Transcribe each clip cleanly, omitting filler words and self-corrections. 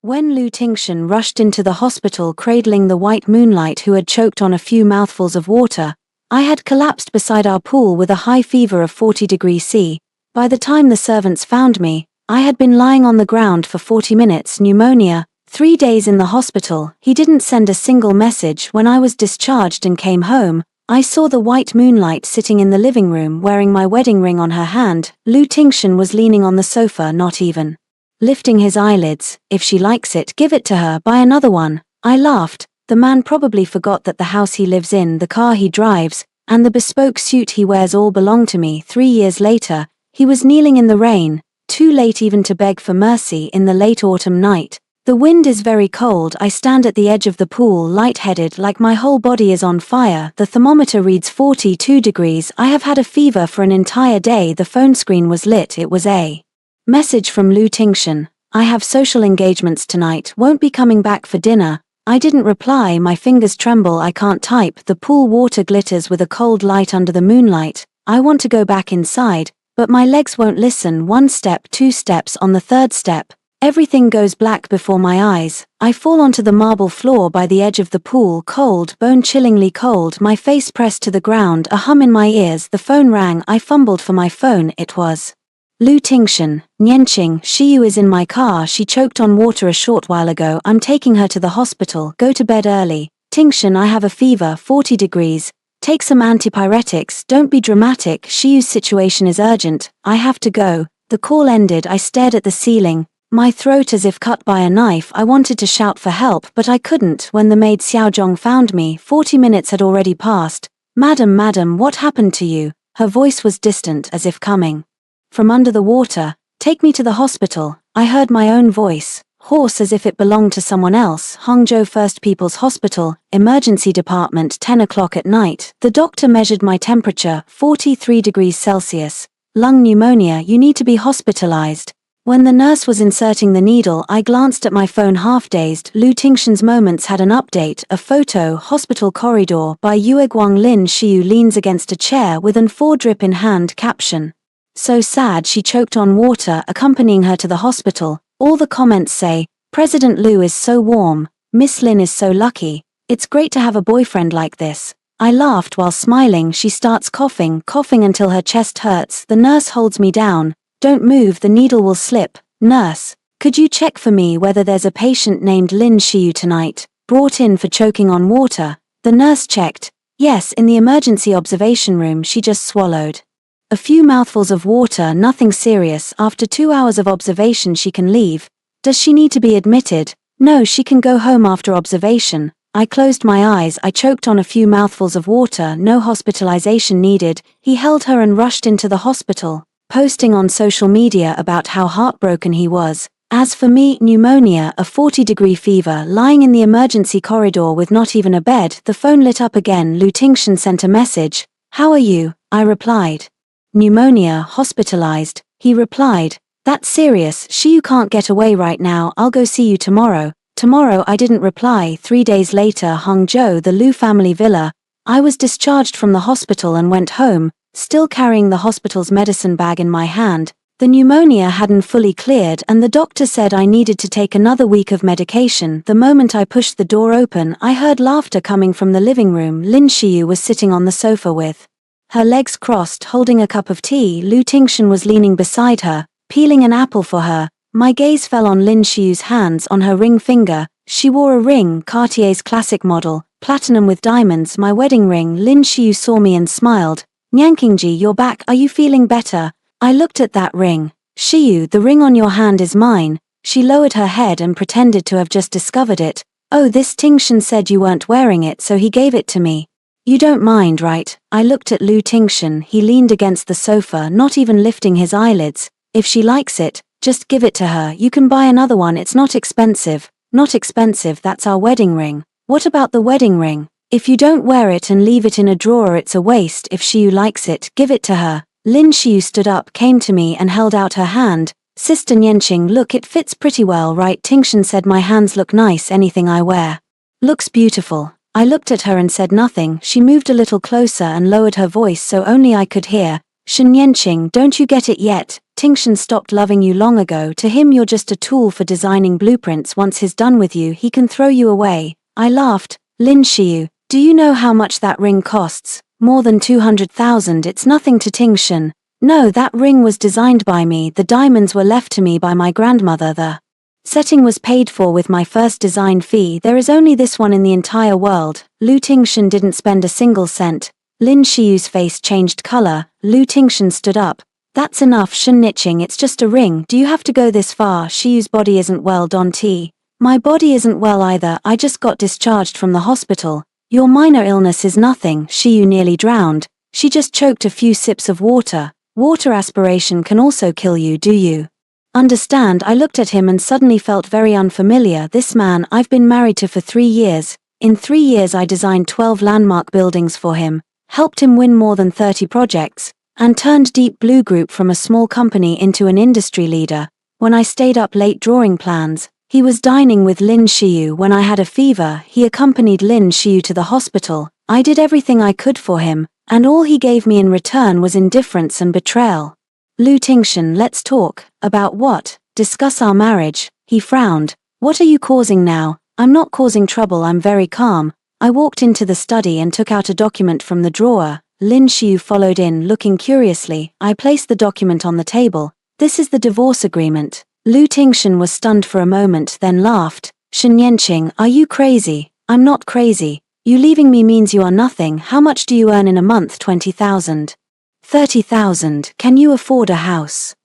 When Lu Tingshan rushed into the hospital cradling the white moonlight who had choked on a few mouthfuls of water, I had collapsed beside our pool with a high fever of 40 degrees C. By the time the servants found me, I had been lying on the ground for 40 minutes, pneumonia, 3 days in the hospital. He didn't send a single message. When I was discharged and came home, I saw the white moonlight sitting in the living room wearing my wedding ring on her hand. Lu Tingshan was leaning on the sofa, not even lifting his eyelids. If she likes it, give it to her, buy another one. I laughed. The man probably forgot that the house he lives in, the car he drives, and the bespoke suit he wears all belong to me. 3 years later, he was kneeling in the rain, too late even to beg for mercy in the late autumn night. The wind is very cold. I stand at the edge of the pool, lightheaded, like my whole body is on fire. The thermometer reads 42 degrees. I have had a fever for an entire day. The phone screen was lit. It was a message from Lu Tingshan. I have social engagements tonight, won't be coming back for dinner. I didn't reply. My fingers tremble. I can't type. The pool water glitters with a cold light under the moonlight. I want to go back inside, but my legs won't listen. 1 step, 2 steps. On the 3rd step, everything goes black before my eyes. I fall onto the marble floor by the edge of the pool, cold, bone-chillingly cold, my face pressed to the ground, a hum in my ears. The phone rang. I fumbled for my phone. It was Lu Tingshan. Nianqing, Shiyu is in my car. She choked on water a short while ago. I'm taking her to the hospital. Go to bed early. Tingshan, I have a fever, 40 degrees. Take some antipyretics. Don't be dramatic. Shiyu's situation is urgent. I have to go. The call ended. I stared at the ceiling, my throat as if cut by a knife. I wanted to shout for help, but I couldn't. When the maid Xiaozhong found me, 40 minutes had already passed. Madam, what happened to you? Her voice was distant, as if coming from under the water. Take me to the hospital. I heard my own voice, hoarse as if it belonged to someone else. Hangzhou First People's Hospital, emergency department, 10 o'clock at night. The doctor measured my temperature, 43 degrees Celsius. Lung pneumonia, you need to be hospitalized. When the nurse was inserting the needle, I glanced at my phone half-dazed. Lu Tingshan's Moments had an update, a photo, hospital corridor, by Yue Guanglin. Shiyu leans against a chair with an 4 drip in hand. Caption: so sad she choked on water. Accompanying her to the hospital. All the comments say, President Lu is so warm, Miss Lin is so lucky, it's great to have a boyfriend like this. I laughed while smiling. She starts coughing until her chest hurts. The nurse holds me down. Don't move, the needle will slip. Nurse, could you check for me whether there's a patient named Lin Shiyu tonight, brought in for choking on water? The nurse checked. Yes, in the emergency observation room. She just swallowed a few mouthfuls of water, nothing serious. After 2 hours of observation she can leave. Does she need to be admitted? No, she can go home after observation. I closed my eyes. I choked on a few mouthfuls of water. No hospitalization needed. He held her and rushed into the hospital, posting on social media about how heartbroken he was. As for me, pneumonia, a 40-degree fever, lying in the emergency corridor with not even a bed. The phone lit up again. Lu Tingshan sent a message. How are you? I replied. Pneumonia, hospitalized. He replied. That's serious. Shiyu can't get away right now. I'll go see you tomorrow. Tomorrow. I didn't reply. 3 days later, Hangzhou, the Lu family villa. I was discharged from the hospital and went home, still carrying the hospital's medicine bag in my hand. The pneumonia hadn't fully cleared and the doctor said I needed to take another week of medication. The moment I pushed the door open, I heard laughter coming from the living room. Lin Shiyu was sitting on the sofa with her legs crossed, holding a cup of tea. Lu Tingshan was leaning beside her, peeling an apple for her. My gaze fell on Lin Shiyu's hands, on her ring finger. She wore a ring, Cartier's classic model, platinum with diamonds, my wedding ring. Lin Shiyu saw me and smiled. Nianqingji, you're back. Are you feeling better? I looked at that ring. Shiyu, the ring on your hand is mine. She lowered her head and pretended to have just discovered it. Oh, this Tingshan said you weren't wearing it, so he gave it to me. You don't mind, right? I looked at Lu Tingshan. He leaned against the sofa, not even lifting his eyelids. If she likes it, just give it to her. You can buy another one. It's not expensive. Not expensive, that's our wedding ring. What about the wedding ring? If you don't wear it and leave it in a drawer, it's a waste. If Shiyu likes it, give it to her. Lin Shiyu stood up, came to me and held out her hand. Sister Nianqing, look, it fits pretty well, right? Tingshan said my hands look nice. Anything I wear looks beautiful. I looked at her and said nothing. She moved a little closer and lowered her voice so only I could hear. Shen Nianqing, don't you get it yet? Tingshan stopped loving you long ago. To him you're just a tool for designing blueprints. Once he's done with you, he can throw you away. I laughed. Lin Xiu, do you know how much that ring costs? More than 200,000. It's nothing to Tingshan. No, that ring was designed by me. The diamonds were left to me by my grandmother. The setting was paid for with my first design fee. There is only this one in the entire world. Lu Tingshan didn't spend a single cent. Lin Xiu's face changed color. Lu Tingshan stood up. That's enough, Shen Niqing. It's just a ring. Do you have to go this far? Xiu's body isn't well, Don T. My body isn't well either. I just got discharged from the hospital. Your minor illness is nothing. Xiu nearly drowned. She just choked a few sips of water. Water aspiration can also kill you, do you understand? I looked at him and suddenly felt very unfamiliar. This man I've been married to for 3 years. In 3 years I designed 12 landmark buildings for him, helped him win more than 30 projects, and turned Deep Blue Group from a small company into an industry leader. When I stayed up late drawing plans, he was dining with Lin Xiu. When I had a fever, he accompanied Lin Xiu to the hospital. I did everything I could for him, and all he gave me in return was indifference and betrayal. Lu Tingshan, let's talk. About what? Discuss our marriage. He frowned. What are you causing now? I'm not causing trouble, I'm very calm. I walked into the study and took out a document from the drawer. Lin Xiu followed in, looking curiously. I placed the document on the table. This is the divorce agreement. Lu Tingshan was stunned for a moment, then laughed. Shen Yanqing, are you crazy? I'm not crazy. You leaving me means you are nothing. How much do you earn in a month? 20,000. 30,000. Can you afford a house?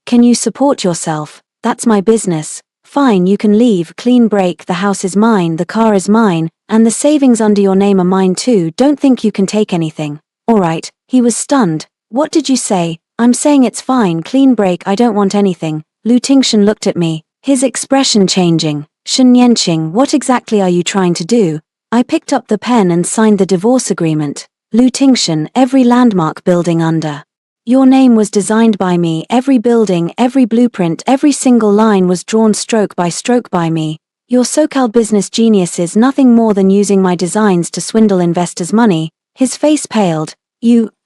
Can you support yourself? That's my business. Fine, you can leave. Clean break. The house is mine, the car is mine, and the savings under your name are mine too. Don't think you can take anything. Alright. He was stunned. What did you say? I'm saying it's fine. Clean break. I don't want anything. Lu Tingshan looked at me, his expression changing. Shen Yanqing, what exactly are you trying to do? I picked up the pen and signed the divorce agreement. Lu Tingshan, every landmark building under your name was designed by me. Every building, every blueprint, every single line was drawn stroke by me. Your so-called business genius is nothing more than using my designs to swindle investors' money. His face paled.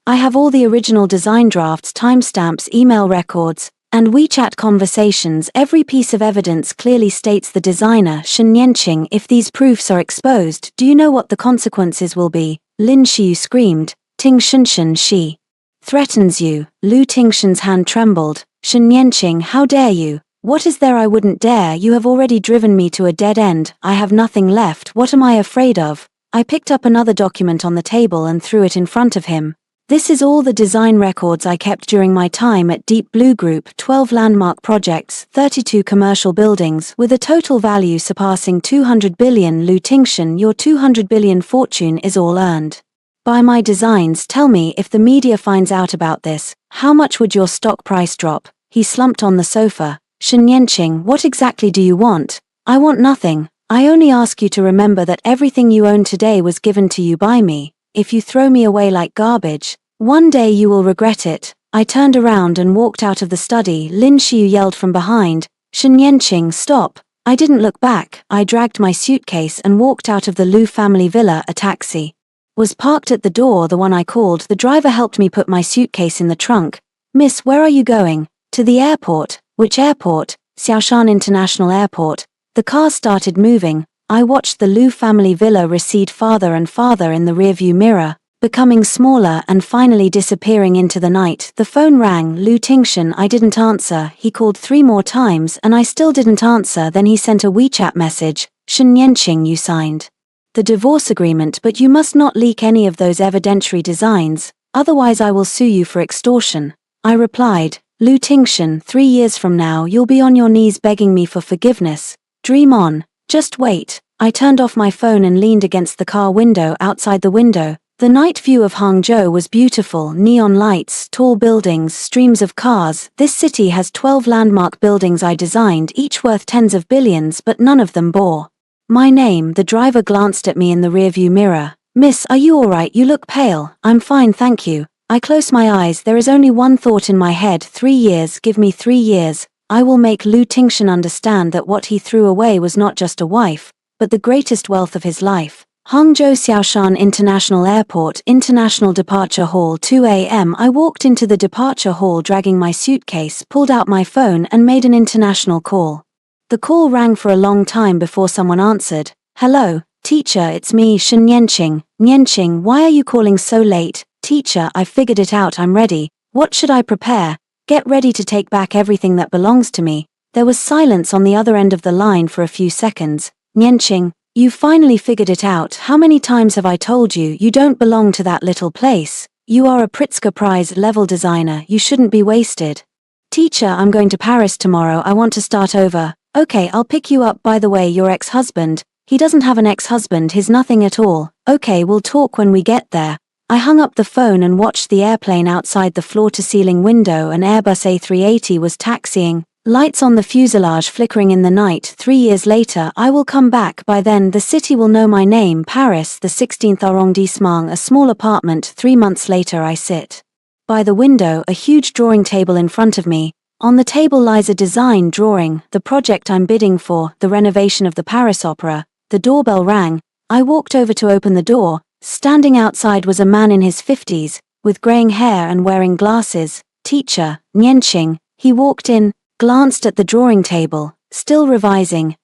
I have all the original design drafts, timestamps, email records, and WeChat conversations. Every piece of evidence clearly states the designer, Shen Yanqing. If these proofs are exposed, do you know what the consequences will be? Lin Xiu screamed. Tingshan, she threatens you. Lu Tingshan's hand trembled. Shen Yanqing, how dare you? What is there I wouldn't dare? You have already driven me to a dead end. I have nothing left. What am I afraid of? I picked up another document on the table and threw it in front of him. This is all the design records I kept during my time at Deep Blue Group. 12 landmark projects, 32 commercial buildings, with a total value surpassing 200 billion. Lu Tingshan, your 200 billion fortune is all earned by my designs. Tell me, if the media finds out about this, how much would your stock price drop? He slumped on the sofa. Shen Yanqing, what exactly do you want? I want nothing. I only ask you to remember that everything you own today was given to you by me. If you throw me away like garbage, one day you will regret it. I turned around and walked out of the study. Lin Xiu yelled from behind. Shen Yanqing, stop. I didn't look back. I dragged my suitcase and walked out of the Lu family villa. A taxi was parked at the door, the one I called. The driver helped me put my suitcase in the trunk. Miss, where are you going? To the airport. Which airport? Xiaoshan International Airport. The car started moving. I watched the Lu family villa recede farther and farther in the rearview mirror, becoming smaller and finally disappearing into the night. The phone rang. Lu Tingshan, I didn't answer. He called 3 more times and I still didn't answer. Then he sent a WeChat message. Shen Yanqing, you signed the divorce agreement, but you must not leak any of those evidentiary designs, otherwise I will sue you for extortion. I replied, Lu Tingshan, 3 years from now you'll be on your knees begging me for forgiveness. Dream on. Just wait. I turned off my phone and leaned against the car window. Outside the window, the night view of Hangzhou was beautiful. Neon lights, tall buildings, streams of cars. This city has 12 landmark buildings I designed, each worth tens of billions, but none of them bore my name. The driver glanced at me in the rearview mirror. Miss, are you alright? You look pale. I'm fine, thank you. I close my eyes. There is only one thought in my head. 3 years. Give me 3 years. I will make Lu Tingshan understand that what he threw away was not just a wife, but the greatest wealth of his life. Hangzhou Xiaoshan International Airport, International Departure Hall, 2 a.m. I walked into the departure hall dragging my suitcase, pulled out my phone and made an international call. The call rang for a long time before someone answered. Hello, teacher, it's me, Shen Nianqing. Nianqing, why are you calling so late? Teacher, I figured it out, I'm ready. What should I prepare? Get ready to take back everything that belongs to me. There was silence on the other end of the line for a few seconds. Nianqing, you finally figured it out. How many times have I told you, you don't belong to that little place? You are a Pritzker Prize level designer, you shouldn't be wasted. Teacher, I'm going to Paris tomorrow, I want to start over. Okay, I'll pick you up. By the way, your ex-husband, he doesn't have an ex-husband, he's nothing at all. Okay, we'll talk when we get there. I hung up the phone and watched the airplane outside the floor-to-ceiling window. An Airbus A380 was taxiing, lights on the fuselage flickering in the night. 3 years later, I will come back. By then, the city will know my name. Paris, the 16th arrondissement, a small apartment. 3 months later, I sit by the window, a huge drawing table in front of me. On the table lies a design drawing, the project I'm bidding for, the renovation of the Paris Opera. The doorbell rang. I walked over to open the door. Standing outside was a man in his 50s, with graying hair and wearing glasses. Teacher, Nianqing. He walked in, glanced at the drawing table. Still revising.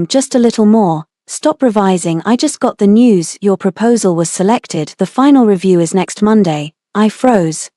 Just a little more. Stop revising, I just got the news, your proposal was selected, the final review is next Monday. I froze.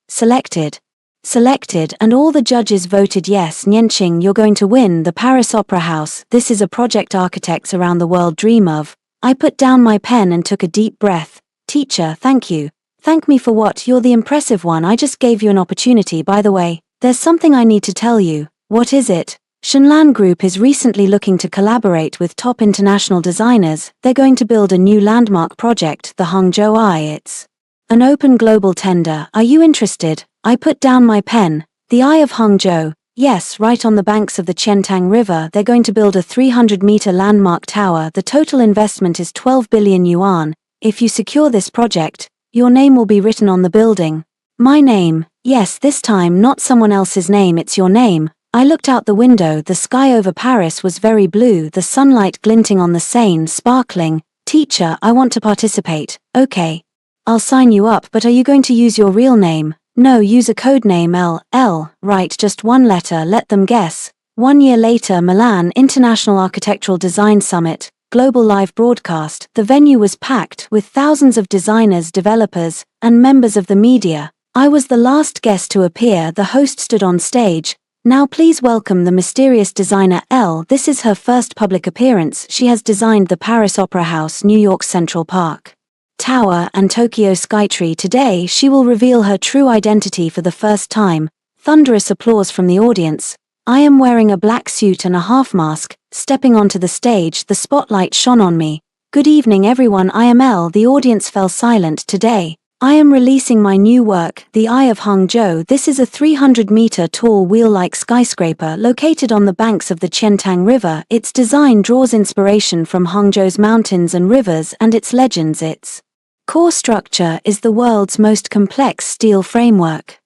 Selected, and all the judges voted yes. Nianqing, you're going to win the Paris Opera House. This is a project architects around the world dream of. I put down my pen and took a deep breath. Teacher, thank you. Thank me for what? You're the impressive one. I just gave you an opportunity. By the way, there's something I need to tell you. What is it? Shenlan Group is recently looking to collaborate with top international designers. They're going to build a new landmark project, the Hangzhou Eye. It's an open global tender. Are you interested? I put down my pen. The Eye of Hangzhou. Yes, right on the banks of the Qiantang River. They're going to build a 300-meter landmark tower. The total investment is 12 billion yuan. If you secure this project, your name will be written on the building. My name? Yes, this time not someone else's name, it's your name. I looked out the window. The sky over Paris was very blue, the sunlight glinting on the Seine, sparkling. Teacher, I want to participate. Okay. I'll sign you up, but are you going to use your real name? No, use a code name. L. Right, just one letter, let them guess. 1 year later, Milan International Architectural Design Summit. Global live broadcast. The venue was packed with thousands of designers, developers, and members of the media. I was the last guest to appear. The host stood on stage. Now please welcome the mysterious designer L. This is her first public appearance. She has designed the Paris Opera House, New York Central Park Tower, and Tokyo Skytree. Today she will reveal her true identity for the first time. Thunderous applause from the audience. I am wearing a black suit and a half mask. Stepping onto the stage, the spotlight shone on me. Good evening everyone, I am L. The audience fell silent. Today, I am releasing my new work, The Eye of Hangzhou. This is a 300-meter tall wheel-like skyscraper located on the banks of the Qiantang River. Its design draws inspiration from Hangzhou's mountains and rivers and its legends. Its core structure is the world's most complex steel framework.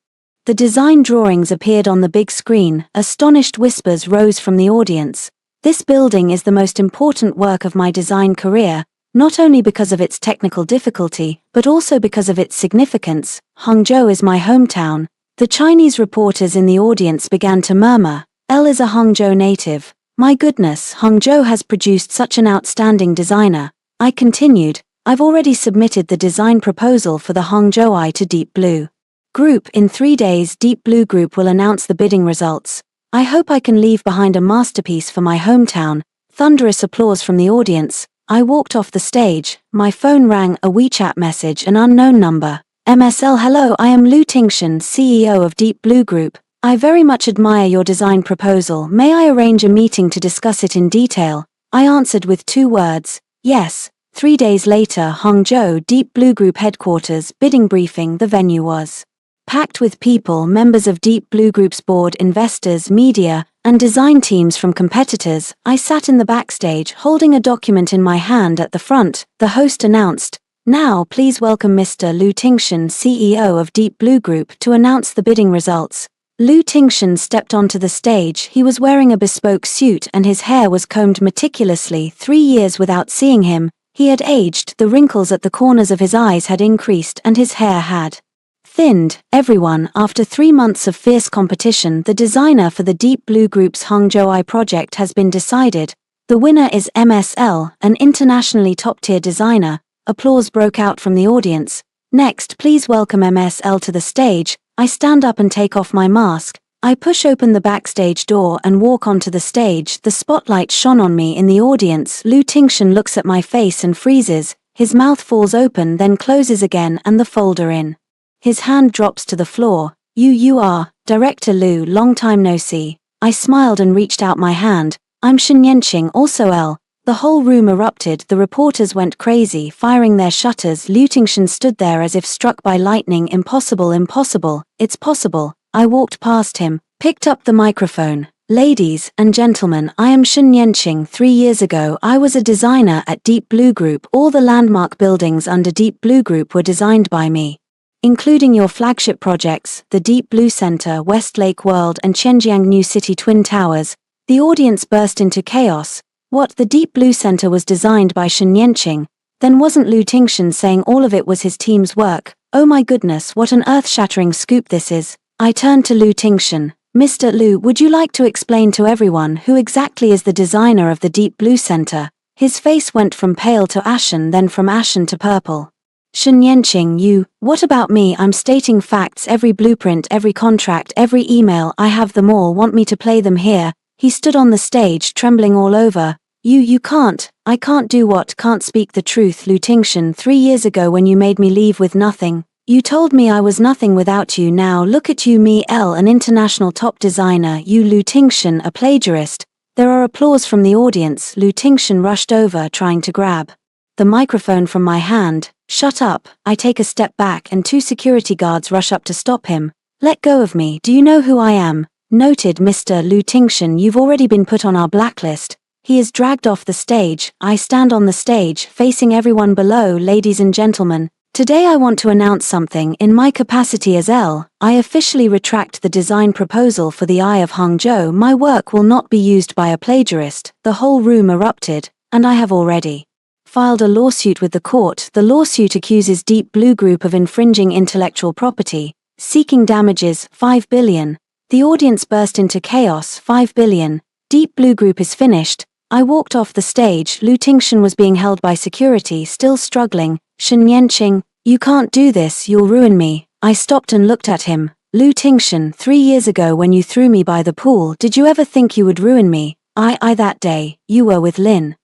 The design drawings appeared on the big screen. Astonished whispers rose from the audience. This building is the most important work of my design career, not only because of its technical difficulty, but also because of its significance. Hangzhou is my hometown. The Chinese reporters in the audience began to murmur. L is a Hangzhou native. My goodness, Hangzhou has produced such an outstanding designer. I continued. I've already submitted the design proposal for the Hangzhou Eye to Deep Blue Group. In 3 days, Deep Blue Group will announce the bidding results. I hope I can leave behind a masterpiece for my hometown. Thunderous applause from the audience. I walked off the stage. My phone rang, a WeChat message, an unknown number. MSL, hello, I am Lu Tingshan, CEO of Deep Blue Group. I very much admire your design proposal. May I arrange a meeting to discuss it in detail? I answered with 2 words. Yes. 3 days later, Hangzhou, Deep Blue Group headquarters, bidding briefing. The venue was packed with people, members of Deep Blue Group's board, investors, media, and design teams from competitors. I sat in the backstage, holding a document in my hand. At the front, the host announced, "Now please welcome Mr. Lu Tingshan, CEO of Deep Blue Group, to announce the bidding results." Lu Tingshan stepped onto the stage. He was wearing a bespoke suit and his hair was combed meticulously. 3 years without seeing him, He had aged, the wrinkles at the corners of his eyes had increased, and his hair had thinned. Everyone, after 3 months of fierce competition, the designer for the Deep Blue Group's Hangzhou Eye project has been decided. The winner is MSL, an internationally top-tier designer. Applause broke out from the audience. Next, please welcome MSL to the stage. I stand up and take off my mask. I push open the backstage door and walk onto the stage. The spotlight shone on me in the audience. Lu Tingshan looks at my face and freezes. His mouth falls open, then closes again, and the folder in his hand drops to the floor. You are Director Lu, long time no see. I smiled and reached out my hand. I'm Shen Yanqing, also L. The whole room erupted. The reporters went crazy, firing their shutters. Lu Tingshan stood there as if struck by lightning. Impossible, impossible. It's possible. I walked past him, picked up the microphone. Ladies and gentlemen, I am Shen Yanqing. 3 years ago, I was a designer at Deep Blue Group. All the landmark buildings under Deep Blue Group were designed by me, including your flagship projects, the Deep Blue Center, Westlake World, and Qianjiang New City Twin Towers. The audience burst into chaos. What, the Deep Blue Center was designed by Shen Yanqing? Then wasn't Lu Tingshan saying all of it was his team's work? Oh my goodness, what an earth-shattering scoop this is. I turned to Lu Tingshan. Mr. Lu, would you like to explain to everyone who exactly is the designer of the Deep Blue Center? His face went from pale to ashen, then from ashen to purple. Shen Yanqing, you, what about me? I'm stating facts. Every blueprint, every contract, every email, I have them all. Want me to play them here? He stood on the stage, trembling all over. You can't. I can't do what? Can't speak the truth. Lu Tingshan, 3 years ago when you made me leave with nothing, you told me I was nothing without you. Now look at you, me, L, an international top designer. You, Lu Tingshan, a plagiarist. There are applause from the audience. Lu Tingshan rushed over, trying to grab the microphone from my hand. Shut up. I take a step back and 2 security guards rush up to stop him. Let go of me. Do you know who I am? Noted, Mr. Lu Tingshan, you've already been put on our blacklist. He is dragged off the stage. I stand on the stage, facing everyone below. Ladies and gentlemen, today I want to announce something. In my capacity as L, I officially retract the design proposal for the Eye of Hangzhou. My work will not be used by a plagiarist. The whole room erupted, and I have already filed a lawsuit with the court. The lawsuit accuses Deep Blue Group of infringing intellectual property, seeking damages, 5 billion. The audience burst into chaos. 5 billion. Deep Blue Group is finished. I walked off the stage. Lu Tingshan was being held by security, still struggling. Shen Yanqing, you can't do this, you'll ruin me. I stopped and looked at him. Lu Tingshan, 3 years ago when you threw me by the pool, did you ever think you would ruin me? That day, you were with Lin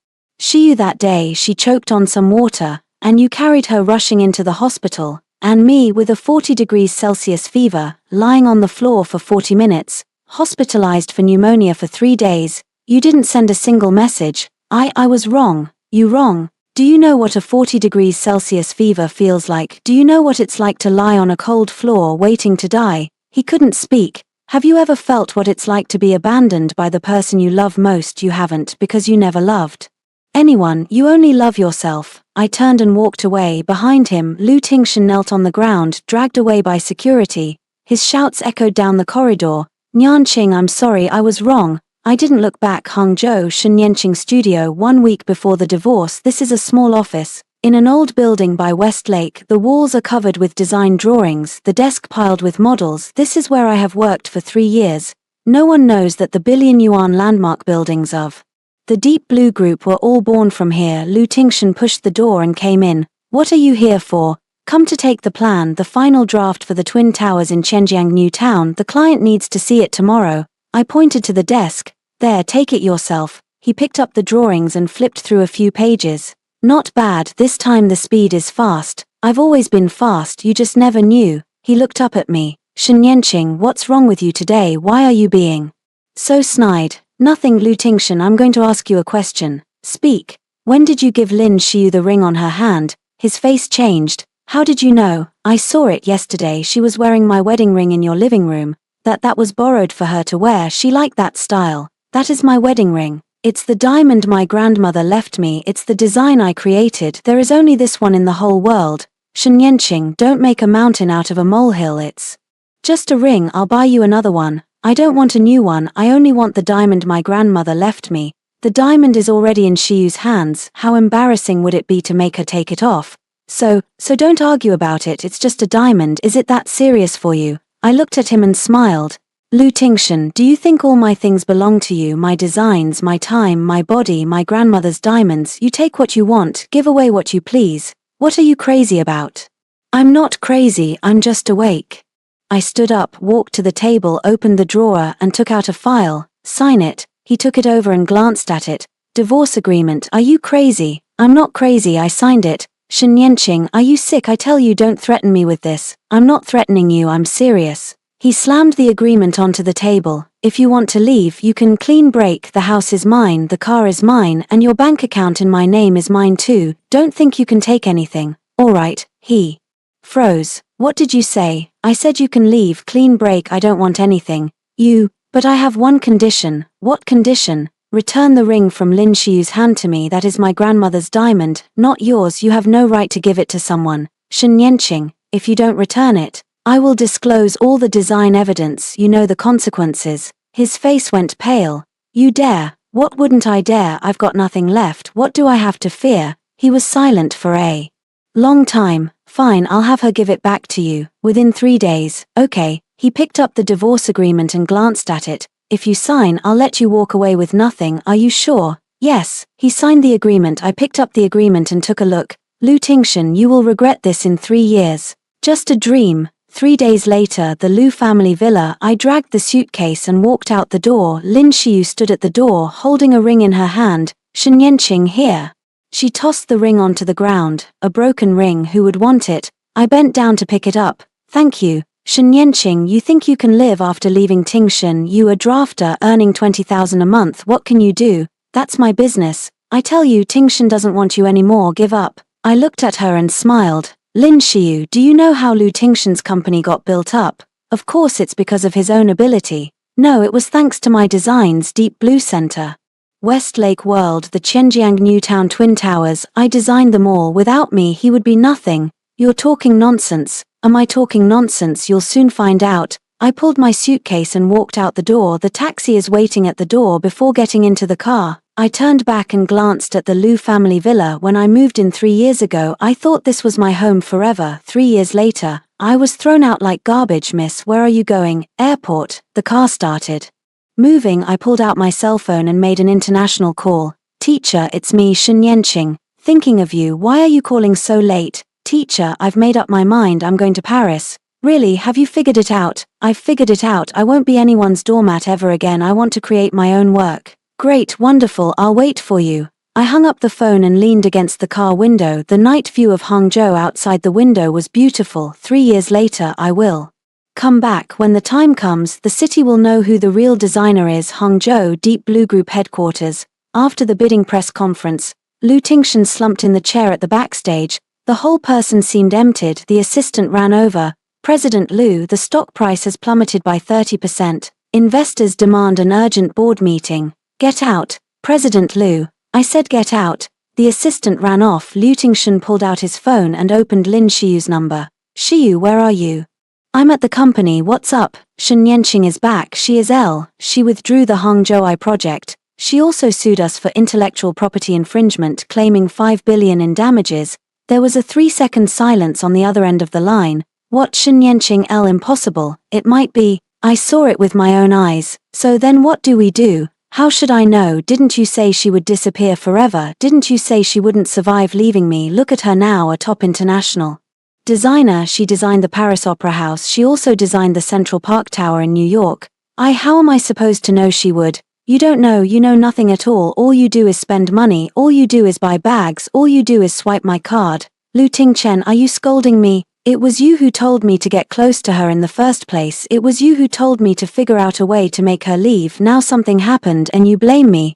Xiyu. That day she choked on some water, and you carried her rushing into the hospital, and me with a 40 degrees Celsius fever, lying on the floor for 40 minutes, hospitalized for pneumonia for 3 days. You didn't send a single message. I was wrong. You wrong. Do you know what a 40 degrees Celsius fever feels like? Do you know what it's like to lie on a cold floor waiting to die? He couldn't speak. Have you ever felt what it's like to be abandoned by the person you love most? You haven't, because you never loved anyone. You only love yourself. I turned and walked away. Behind him, Lu Tingshan knelt on the ground, dragged away by security. His shouts echoed down the corridor. Yanqing, I'm sorry, I was wrong. I didn't look back. Hangzhou, Shen Yanqing Studio. 1 week before the divorce. This is a small office in an old building by Westlake. The walls are covered with design drawings, the desk piled with models. This is where I have worked for 3 years. No one knows that the billion-yuan landmark buildings of the Deep Blue Group were all born from here. Lu Tingshan pushed the door and came in. What are you here for? Come to take the plan, the final draft for the Twin Towers in Qianjiang New Town. The client needs to see it tomorrow. I pointed to the desk. There, take it yourself. He picked up the drawings and flipped through a few pages. Not bad, this time the speed is fast. I've always been fast, you just never knew. He looked up at me. Shen Yanqing, what's wrong with you today? Why are you being so snide? Nothing. Lu Tingshan, I'm going to ask you a question. Speak. When did you give Lin Xiyu the ring on her hand? His face changed. How did you know? I saw it yesterday. She was wearing my wedding ring in your living room. That was borrowed for her to wear. She liked that style. That is my wedding ring. It's the diamond my grandmother left me. It's the design I created. There is only this one in the whole world. Shen Yanqing, don't make a mountain out of a molehill. It's just a ring. I'll buy you another one. I don't want a new one. I only want the diamond my grandmother left me. The diamond is already in Shiyu's hands, how embarrassing would it be to make her take it off? So don't argue about it, it's just a diamond, is it that serious for you? I looked at him and smiled. Lu Tingshan, do you think all my things belong to you, my designs, my time, my body, my grandmother's diamonds? You take what you want, give away what you please. What are you crazy about? I'm not crazy, I'm just awake. I stood up, walked to the table, opened the drawer and took out a file. Sign it. He took it over and glanced at it. Divorce agreement, are you crazy? I'm not crazy, I signed it. Shen Yanqing, are you sick? I tell you, don't threaten me with this. I'm not threatening you, I'm serious. He slammed the agreement onto the table. If you want to leave, you can clean break. The house is mine, the car is mine, and your bank account in my name is mine too. Don't think you can take anything. All right, he froze. What did you say? I said you can leave, clean break, I don't want anything. But I have one condition. What condition? Return the ring from Lin Shiyu's hand to me. That is my grandmother's diamond, not yours. You have no right to give it to someone. Shen Yanqing, if you don't return it, I will disclose all the design evidence. You know the consequences. His face went pale. You dare? What wouldn't I dare? I've got nothing left. What do I have to fear? He was silent for a long time. Fine, I'll have her give it back to you. Within 3 days. Okay. He picked up the divorce agreement and glanced at it. If you sign, I'll let you walk away with nothing. Are you sure? Yes. He signed the agreement. I picked up the agreement and took a look. Lu Tingshan, you will regret this in 3 years. Just a dream. 3 days later, the Lu family villa. I dragged the suitcase and walked out the door. Lin Shiyu stood at the door, holding a ring in her hand. Shen Yanqing, here. She tossed the ring onto the ground. A broken ring, who would want it? I bent down to pick it up. Thank you. Shen Yanqing, you think you can live after leaving Tingshan? You a drafter earning 20,000 a month. What can you do? That's my business. I tell you, Tingshan doesn't want you anymore. Give up. I looked at her and smiled. Lin Shiyu, do you know how Lu Tingshan's company got built up? Of course it's because of his own ability. No, it was thanks to my designs. Deep Blue Center, Westlake World, the Qianjiang Newtown Twin Towers. I designed them all. Without me, he would be nothing. You're talking nonsense. Am I talking nonsense? You'll soon find out. I pulled my suitcase and walked out the door. The taxi is waiting at the door. Before getting into the car, I turned back and glanced at the Lu family villa. When I moved in 3 years ago, I thought this was my home forever. 3 years later, I was thrown out like garbage. Miss, where are you going? Airport. The car started moving. I pulled out my cell phone and made an international call. Teacher, it's me, Shen Yanqing. Thinking of you. Why are you calling so late? Teacher, I've made up my mind. I'm going to Paris. Really, have you figured it out? I've figured it out. I won't be anyone's doormat ever again. I want to create my own work. Great, wonderful, I'll wait for you. I hung up the phone and leaned against the car window. The night view of Hangzhou outside the window was beautiful. 3 years later, I will come back. When the time comes, the city will know who the real designer is. Hangzhou Deep Blue Group headquarters. After the bidding press conference, Lu Tingshan slumped in the chair at the backstage. The whole person seemed emptied. The assistant ran over. President Lu, the stock price has plummeted by 30%. Investors demand an urgent board meeting. Get out. President Lu. I said get out. The assistant ran off. Lu Tingshan pulled out his phone and opened Lin Shiyu's number. Shiyu, where are you? I'm at the company. What's up? Shen Yanqing is back. She is ill. She withdrew the Hangzhou I project. She also sued us for intellectual property infringement, claiming 5 billion in damages. There was a 3-second silence on the other end of the line. What? Shen Yanqing? Impossible. It might be. I saw it with my own eyes. So then what do we do? How should I know? Didn't you say she would disappear forever? Didn't you say she wouldn't survive leaving me? Look at her now, a top international designer. She designed the Paris Opera House. She also designed the Central Park Tower in New York. How am I supposed to know she would? You don't know. You know nothing at all. All you do is spend money. All you do is buy bags. All you do is swipe my card. Lu Tingshan, are you scolding me? It was you who told me to get close to her in the first place. It was you who told me to figure out a way to make her leave. Now something happened and you blame me.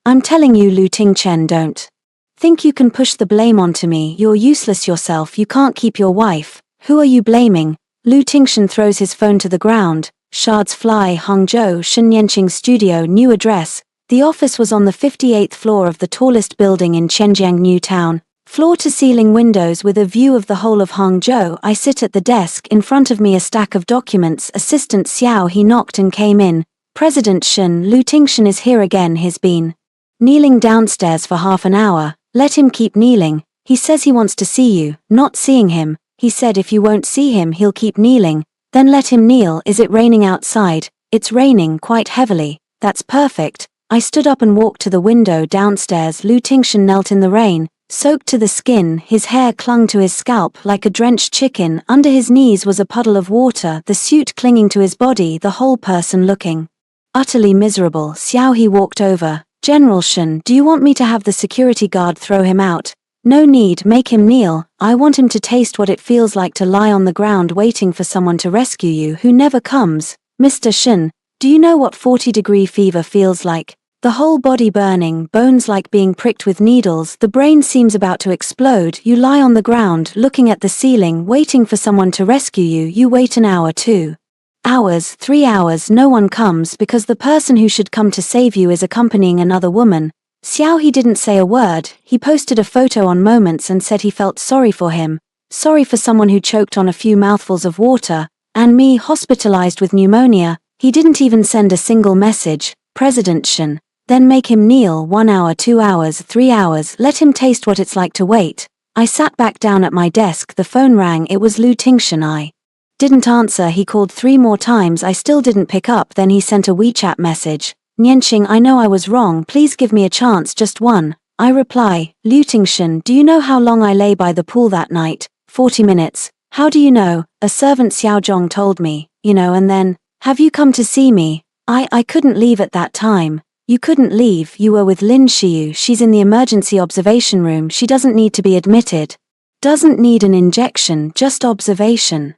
I'm telling you, Lu Tingshan, don't think you can push the blame onto me. You're useless yourself. You can't keep your wife. Who are you blaming? Lu Tingshan throws his phone to the ground. Shards fly. Hangzhou, Shen Yanqing studio, new address. The office was on the 58th floor of the tallest building in Qianjiang Newtown. Floor-to-ceiling windows with a view of the whole of Hangzhou. I sit at the desk. In front of me a stack of documents. Assistant Xiao. He knocked and came in. President Shen. Lu Tingshan is here again. He's been Kneeling downstairs for half an hour, let him keep kneeling, he says he wants to see you, not seeing him, he said if you won't see him he'll keep kneeling, then let him kneel. Is it raining outside? It's raining quite heavily, that's perfect. I stood up and walked to the window downstairs. Lu Tingshan knelt in the rain, soaked to the skin, his hair clung to his scalp like a drenched chicken, under his knees was a puddle of water, the suit clinging to his body, the whole person looking utterly miserable. Xiao He walked over. General Shen, do you want me to have the security guard throw him out? No need, make him kneel, I want him to taste what it feels like to lie on the ground waiting for someone to rescue you who never comes. Mr. Shen, do you know what 40-degree fever feels like? The whole body burning, bones like being pricked with needles, the brain seems about to explode, you lie on the ground, looking at the ceiling, waiting for someone to rescue you, you wait an hour, 2 hours, 3 hours, no one comes because the person who should come to save you is accompanying another woman. Xiao He didn't say a word, he posted a photo on Moments and said he felt sorry for him, sorry for someone who choked on a few mouthfuls of water, and me hospitalized with pneumonia. He didn't even send a single message. President Shen, then make him kneel 1 hour, 2 hours, 3 hours, let him taste what it's like to wait. I sat back down at my desk, the phone rang, it was Lu Tingshan. I didn't answer, he called 3 more times, I still didn't pick up, then he sent a WeChat message. Nianqing, I know I was wrong, please give me a chance, just one. I reply, Lu Tingshan, do you know how long I lay by the pool that night? 40 minutes. How do you know? A servant Xiaozhong told me, and then, have you come to see me? I couldn't leave at that time. You couldn't leave, you were with Lin Xiyu, she's in the emergency observation room, she doesn't need to be admitted. Doesn't need an injection, just observation.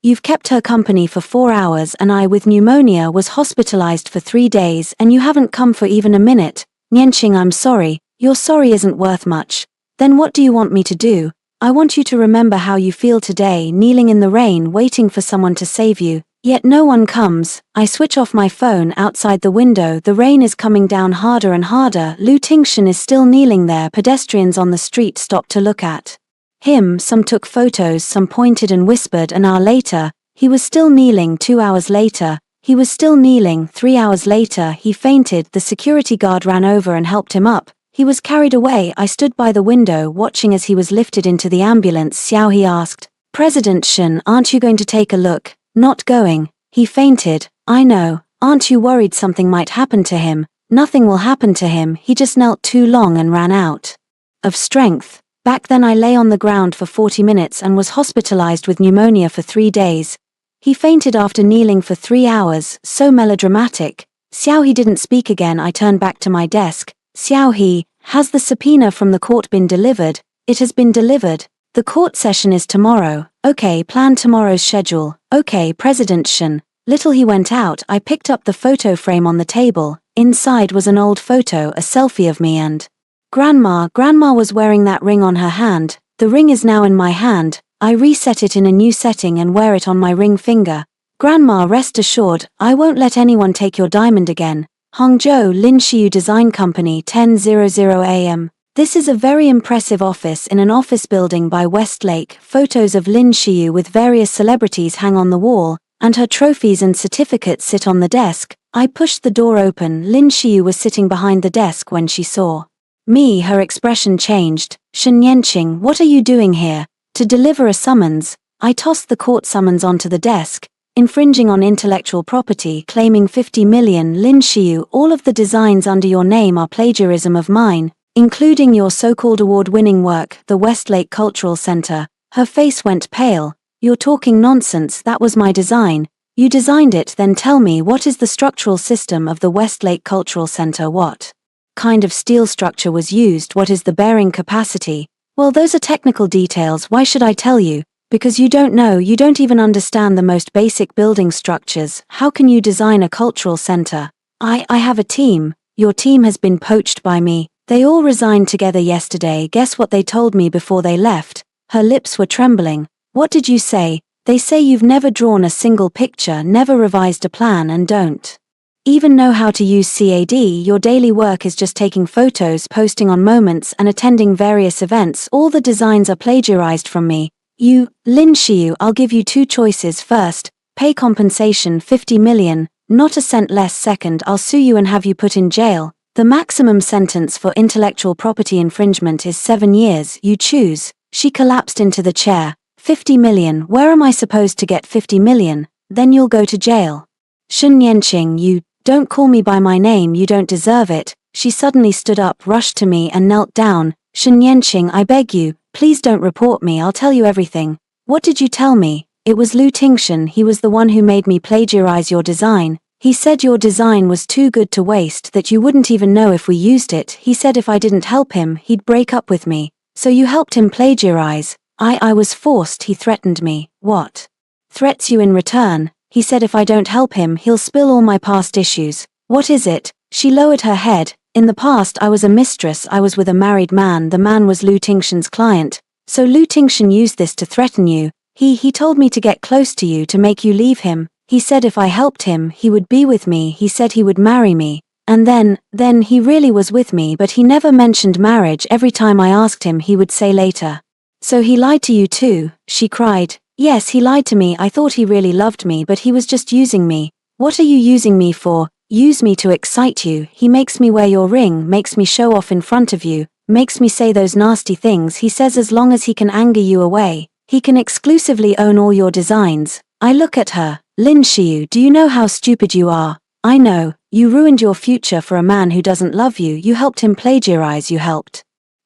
You've kept her company for 4 hours and I with pneumonia was hospitalized for 3 days and you haven't come for even a minute. Nianqing, I'm sorry, your sorry isn't worth much. Then what do you want me to do? I want you to remember how you feel today, kneeling in the rain waiting for someone to save you, yet no one comes. I switch off my phone outside the window, the rain is coming down harder and harder, Lu Tingshan is still kneeling there, pedestrians on the street stop to look at him, some took photos, some pointed and whispered. An hour later, he was still kneeling. 2 hours later, he was still kneeling. 3 hours later, he fainted, the security guard ran over and helped him up. He was carried away. I stood by the window watching as he was lifted into the ambulance. Xiao He asked, President Shen, aren't you going to take a look? Not going. He fainted. I know. Aren't you worried something might happen to him? Nothing will happen to him, he just knelt too long and ran out of strength. Back then I lay on the ground for 40 minutes and was hospitalized with pneumonia for 3 days. He fainted after kneeling for 3 hours, so melodramatic. Xiao He didn't speak again. I turned back to my desk. Xiao He, has the subpoena from the court been delivered? It has been delivered. The court session is tomorrow. Okay, plan tomorrow's schedule. Okay, President Shen. Little he went out, I picked up the photo frame on the table. Inside was an old photo, a selfie of me and Grandma. Grandma was wearing that ring on her hand. The ring is now in my hand. I reset it in a new setting and wear it on my ring finger. Grandma, rest assured, I won't let anyone take your diamond again. Hangzhou, Lin Xiyu Design Company, 10:00 a.m. This is a very impressive office in an office building by Westlake. Photos of Lin Xiyu with various celebrities hang on the wall, and her trophies and certificates sit on the desk. I pushed the door open. Lin Xiyu was sitting behind the desk when she saw me. Her expression changed. Shen Nianqing, what are you doing here? To deliver a summons. I tossed the court summons onto the desk. Infringing on intellectual property, claiming 50 million. Lin Xiyu, all of the designs under your name are plagiarism of mine, including your so-called award-winning work, the Westlake Cultural Center. Her face went pale. You're talking nonsense, that was my design. You designed it, then tell me what is the structural system of the Westlake Cultural Center? What kind of steel structure was used? What is the bearing capacity? Well, those are technical details. Why should I tell you? Because you don't know, you don't even understand the most basic building structures. How can you design a cultural center? I have a team. Your team has been poached by me. They all resigned together yesterday. Guess what they told me before they left? Her lips were trembling. What did you say? They say you've never drawn a single picture, never revised a plan, and don't even know how to use CAD. Your daily work is just taking photos, posting on Moments, and attending various events. All the designs are plagiarized from me. You, Lin Xiyu, I'll give you 2 choices. First, pay compensation 50 million, not a cent less. Second, I'll sue you and have you put in jail. The maximum sentence for intellectual property infringement is 7 years, you choose. She collapsed into the chair. 50 million, where am I supposed to get 50 million? Then you'll go to jail. Shen Yanqing, you, don't call me by my name, you don't deserve it. She suddenly stood up, rushed to me and knelt down. Shen Yanqing, I beg you, please don't report me, I'll tell you everything. What did you tell me? It was Lu Tingshan, he was the one who made me plagiarize your design. He said your design was too good to waste, that you wouldn't even know if we used it. He said if I didn't help him, he'd break up with me. So you helped him plagiarize. I was forced, he threatened me. What? Threats you in return. He said if I don't help him, he'll spill all my past issues. What is it? She lowered her head. In the past I was a mistress, I was with a married man, the man was Lu Tingshan's client. So Lu Tingshan used this to threaten you. He told me to get close to you to make you leave him. He said if I helped him, he would be with me, he said he would marry me. And then he really was with me, but he never mentioned marriage. Every time I asked him, he would say later. So he lied to you too, she cried. Yes, he lied to me, I thought he really loved me, but he was just using me. What are you using me for? Use me to excite you. He makes me wear your ring, makes me show off in front of you, makes me say those nasty things. He says as long as he can anger you away, he can exclusively own all your designs. I look at her. Lin Xiyu, do you know how stupid you are? I know, you ruined your future for a man who doesn't love you, you helped him plagiarize, you helped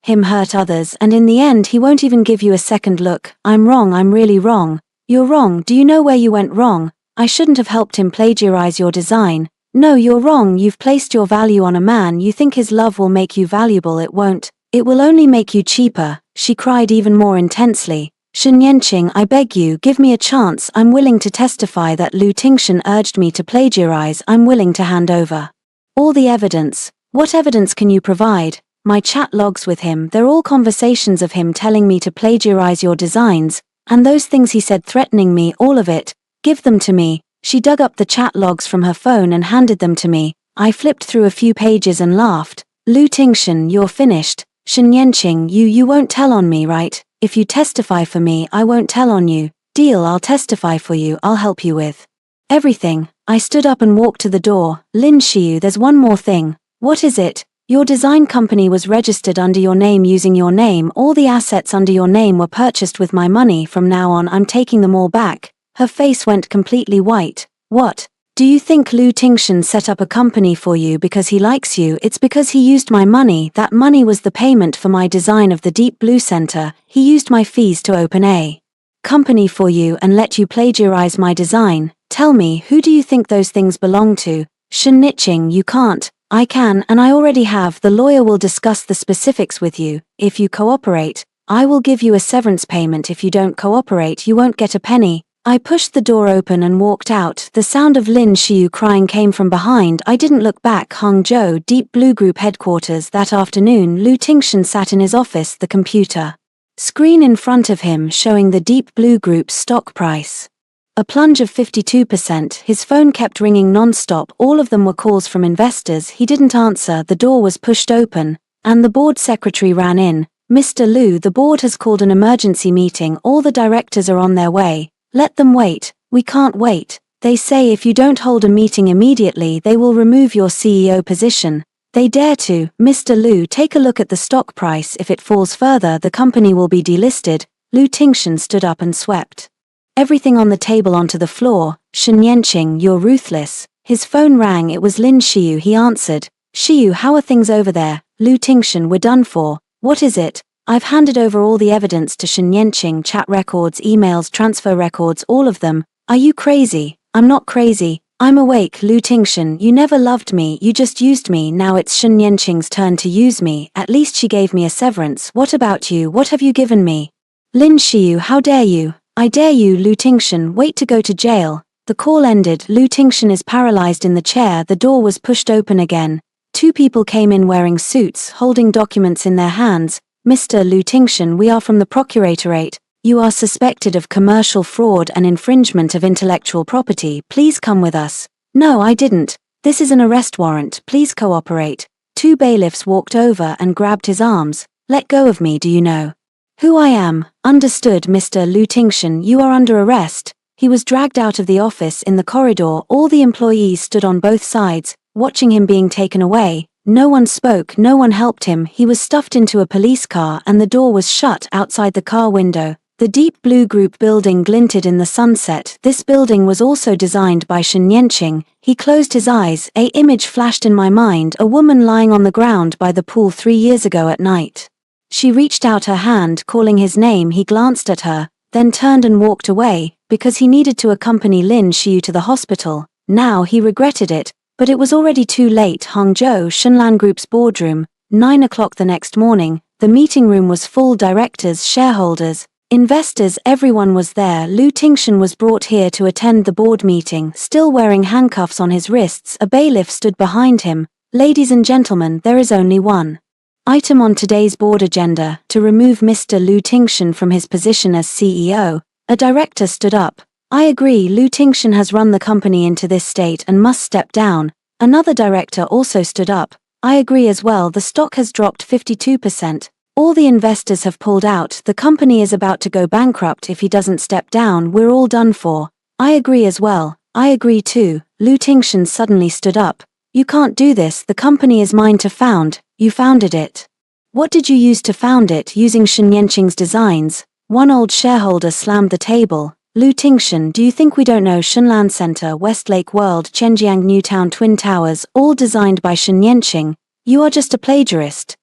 him hurt others, and in the end he won't even give you a second look. I'm wrong, I'm really wrong. You're wrong, do you know where you went wrong? I shouldn't have helped him plagiarize your design. No, you're wrong, you've placed your value on a man, you think his love will make you valuable, it won't. It will only make you cheaper, she cried even more intensely. Shen Yanqing, I beg you, give me a chance, I'm willing to testify that Lu Tingshan urged me to plagiarize, I'm willing to hand over all the evidence. What evidence can you provide? My chat logs with him, they're all conversations of him telling me to plagiarize your designs, and those things he said threatening me, all of it. Give them to me. She dug up the chat logs from her phone and handed them to me. I flipped through a few pages and laughed. Lu Tingshan, you're finished. Shen Yanqing, you won't tell on me, right? If you testify for me, I won't tell on you. Deal, I'll testify for you, I'll help you with everything. I stood up and walked to the door. Lin Xiyu, there's one more thing. What is it? Your design company was registered under your name using your name, all the assets under your name were purchased with my money, from now on I'm taking them all back. Her face went completely white. What? Do you think Lu Tingshan set up a company for you because he likes you? It's because he used my money, that money was the payment for my design of the Deep Blue Center, he used my fees to open a company for you and let you plagiarize my design. Tell me, who do you think those things belong to? Shen Yanqing, you can't. I can, and I already have. The lawyer will discuss the specifics with you. If you cooperate, I will give you a severance payment. If you don't cooperate, you won't get a penny. I pushed the door open and walked out. The sound of Lin Xiyu crying came from behind. I didn't look back. Hangzhou Deep Blue Group headquarters. That afternoon, Lu Tingshan sat in his office, the computer screen in front of him showing the Deep Blue Group's stock price. A plunge of 52%. His phone kept ringing non-stop. All of them were calls from investors. He didn't answer. The door was pushed open, and the board secretary ran in. Mr. Lu, the board has called an emergency meeting. All the directors are on their way. Let them wait. We can't wait. They say if you don't hold a meeting immediately, they will remove your CEO position. They dare to. Mr. Lu, take a look at the stock price. If it falls further, the company will be delisted. Lu Tingshan stood up and swept everything on the table onto the floor. Shen Yanqing, you're ruthless. His phone rang. It was Lin Xiyu. He answered. Xiyu, how are things over there? Lu Tingshan, we're done for. What is it? I've handed over all the evidence to Shen Yanqing, chat records, emails, transfer records, all of them. Are you crazy? I'm not crazy. I'm awake. Lu Tingshan, you never loved me, you just used me. Now it's Shen Yanqing's turn to use me. At least she gave me a severance. What about you? What have you given me? Lin Xiyu, how dare you? I dare you. Lu Tingshan, wait to go to jail. The call ended. Lu Tingshan is paralyzed in the chair. The door was pushed open again. Two people came in wearing suits, holding documents in their hands. Mr. Lu Tingshan, we are from the Procuratorate. You are suspected of commercial fraud and infringement of intellectual property. Please come with us. No, I didn't. This is an arrest warrant. Please cooperate. Two bailiffs walked over and grabbed his arms. Let go of me, do you know who I am? Understood, Mr. Lu Tingshan, you are under arrest. He was dragged out of the office. In the corridor, all the employees stood on both sides, watching him being taken away. No one spoke, no one helped him, he was stuffed into a police car and the door was shut outside the car window. The Deep Blue Group building glinted in the sunset. This building was also designed by Shen Yanqing. He closed his eyes. An image flashed in my mind, a woman lying on the ground by the pool 3 years ago at night. She reached out her hand, calling his name. He glanced at her, then turned and walked away, because he needed to accompany Lin Xiu to the hospital. Now he regretted it, but it was already too late. Hangzhou Shenlan Group's boardroom, 9 o'clock the next morning. The meeting room was full. Directors, shareholders, investors, everyone was there. Lu Tingshan was brought here to attend the board meeting, still wearing handcuffs on his wrists. A bailiff stood behind him. Ladies and gentlemen, there is only one item on today's board agenda, to remove Mr. Lu Tingshan from his position as CEO. A director stood up. I agree, Lu Tingshan has run the company into this state and must step down. Another director also stood up. I agree as well, the stock has dropped 52%. All the investors have pulled out, the company is about to go bankrupt if he doesn't step down, we're all done for. I agree as well. I agree too. Lu Tingshan suddenly stood up. You can't do this, the company is mine to found, you founded it. What did you use to found it? Using Shen Yanqing's designs. One old shareholder slammed the table. Lu Tingshan, do you think we don't know Shenlan Center, Westlake World, Chenjiang Newtown Twin Towers, all designed by Shen Yanqing? You are just a plagiarist.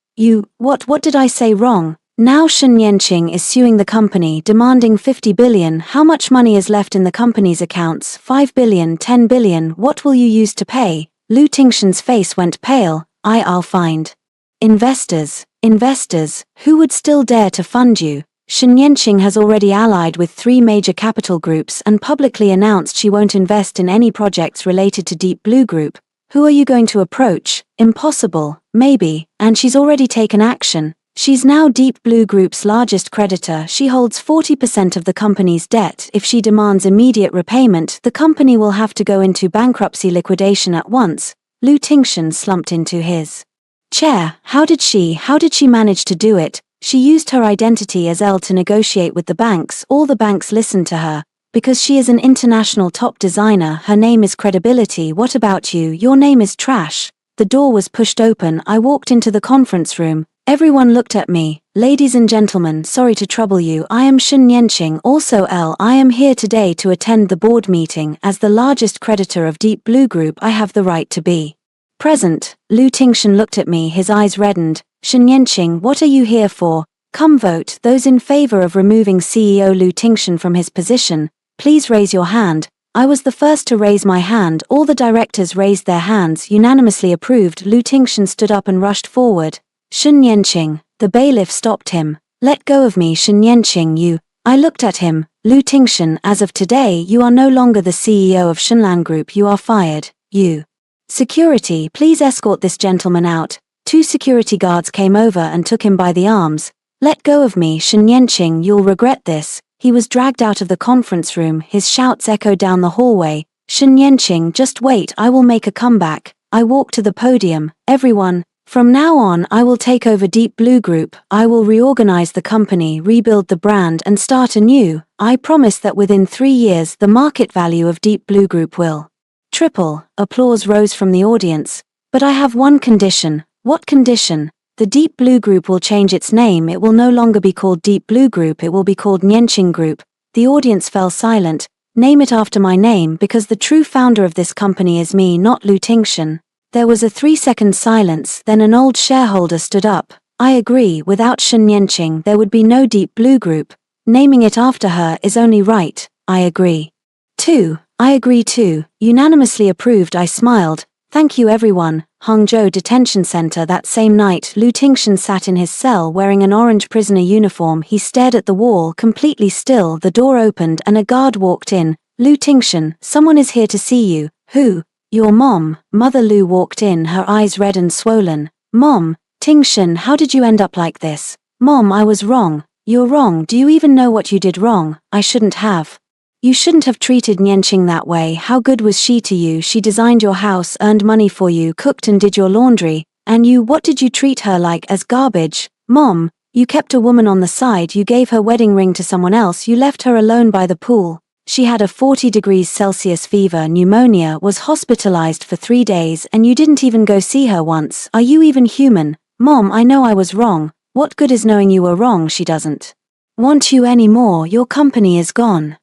What did I say wrong? Now Shen Yanqing is suing the company, demanding 50 billion. How much money is left in the company's accounts? 5 billion, 10 billion, what will you use to pay? Lu Tingshan's face went pale. I'll find investors. Investors, who would still dare to fund you? Shen Yanqing has already allied with 3 major capital groups and publicly announced she won't invest in any projects related to Deep Blue Group. Who are you going to approach? Impossible, maybe, and she's already taken action. She's now Deep Blue Group's largest creditor. She holds 40% of the company's debt. If she demands immediate repayment, the company will have to go into bankruptcy liquidation at once. Lu Tingshan slumped into his chair. How did she manage to do it? She used her identity as Elle to negotiate with the banks. All the banks listened to her. Because she is an international top designer, her name is credibility. What about you? Your name is trash. The door was pushed open. I walked into the conference room. Everyone looked at me. Ladies and gentlemen, sorry to trouble you. I am Shen Yanqing, also Elle. I am here today to attend the board meeting. As the largest creditor of Deep Blue Group, I have the right to be present. Lu Tingshan looked at me, his eyes reddened. Shen Yanqing, what are you here for? Come vote. Those in favor of removing CEO Lu Tingshan from his position, please raise your hand. I was the first to raise my hand. All the directors raised their hands, unanimously approved. Lu Tingshan stood up and rushed forward. Shen Yanqing. The bailiff stopped him. Let go of me, Shen Yanqing, you. I looked at him. Lu Tingshan, as of today, you are no longer the CEO of Shenlan Group. You are fired. You. Security, please escort this gentleman out. 2 security guards came over and took him by the arms. Let go of me, Shen Yanqing, you'll regret this. He was dragged out of the conference room. His shouts echoed down the hallway. Shen Yanqing, just wait, I will make a comeback. I walked to the podium. Everyone, from now on I will take over Deep Blue Group. I will reorganize the company, rebuild the brand and start anew. I promise that within 3 years the market value of Deep Blue Group will triple. Applause rose from the audience. But I have one condition. What condition? The Deep Blue Group will change its name. It will no longer be called Deep Blue Group, it will be called Yanqing Group. The audience fell silent. Name it after my name, because the true founder of this company is me, not Lu Tingshan. There was a 3-second silence, then an old shareholder stood up. I agree, without Shen Yanqing there would be no Deep Blue Group. Naming it after her is only right. I agree. 2. I agree too. Unanimously approved. I smiled. Thank you everyone. Hangzhou Detention Center. That same night, Lu Tingshan sat in his cell wearing an orange prisoner uniform. He stared at the wall, completely still. The door opened and a guard walked in. Lu Tingshan, someone is here to see you. Who? Your mom. Mother Lu walked in, her eyes red and swollen. Mom. Tingshan, how did you end up like this? Mom, I was wrong. You're wrong. Do you even know what you did wrong? I shouldn't have. You shouldn't have treated Yanqing that way. How good was she to you? She designed your house, earned money for you, cooked and did your laundry. And you, what did you treat her like? As garbage? Mom, you kept a woman on the side, you gave her wedding ring to someone else, you left her alone by the pool. She had a 40 degrees Celsius fever, pneumonia, was hospitalized for 3 days, and you didn't even go see her once. Are you even human? Mom, I know I was wrong. What good is knowing you were wrong? She doesn't want you anymore. Your company is gone.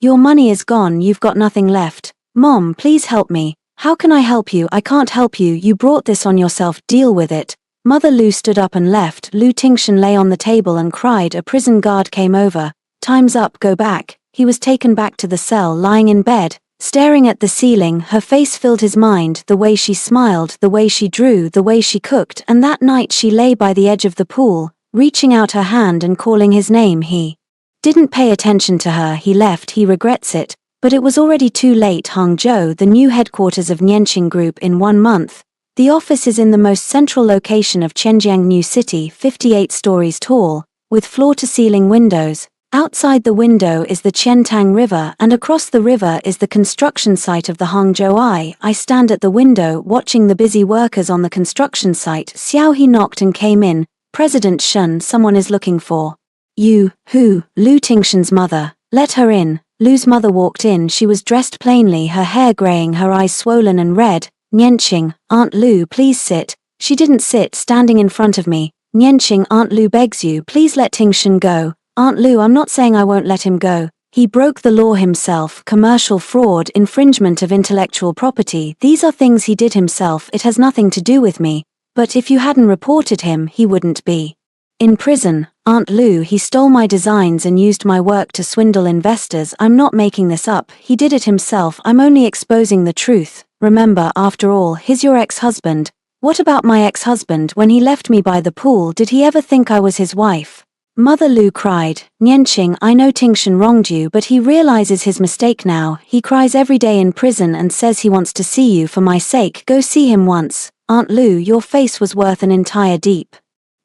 Your money is gone. You've got nothing left. Mom, please help me. How can I help you? I can't help you. You brought this on yourself. Deal with it. Mother Lu stood up and left. Lu Tingshan lay on the table and cried. A prison guard came over. Time's up. Go back. He was taken back to the cell, lying in bed, staring at the ceiling. Her face filled his mind, the way she smiled, the way she drew, the way she cooked, and that night she lay by the edge of the pool, reaching out her hand and calling his name. He didn't pay attention to her. He left. He regrets it. But it was already too late. Hangzhou, the new headquarters of Nianqing Group. In 1 month. The office is in the most central location of Qianjiang New City, 58 stories tall, with floor-to-ceiling windows. Outside the window is the Qiantang River, and across the river is the construction site of the Hangzhou Eye. I stand at the window watching the busy workers on the construction site. Xiao He knocked and came in. President Shen, someone is looking for you. Who? Lu Tingshan's mother. Let her in. Lu's mother walked in. She was dressed plainly, her hair graying, her eyes swollen and red. Nianqing, Aunt Lu, please sit. She didn't sit, standing in front of me. Nianqing, Aunt Lu begs you, please let Tingshan go. Aunt Lu, I'm not saying I won't let him go. He broke the law himself. Commercial fraud, infringement of intellectual property, these are things he did himself. It has nothing to do with me. But if you hadn't reported him, he wouldn't be in prison. Aunt Lu, he stole my designs and used my work to swindle investors. I'm not making this up. He did it himself. I'm only exposing the truth. Remember, after all, he's your ex-husband. What about my ex-husband? When he left me by the pool, did he ever think I was his wife? Mother Lu cried. Nianqing, I know Tingshan wronged you, but he realizes his mistake now. He cries every day in prison and says he wants to see you. For my sake, go see him once. Aunt Lu, your face was worth an entire Deep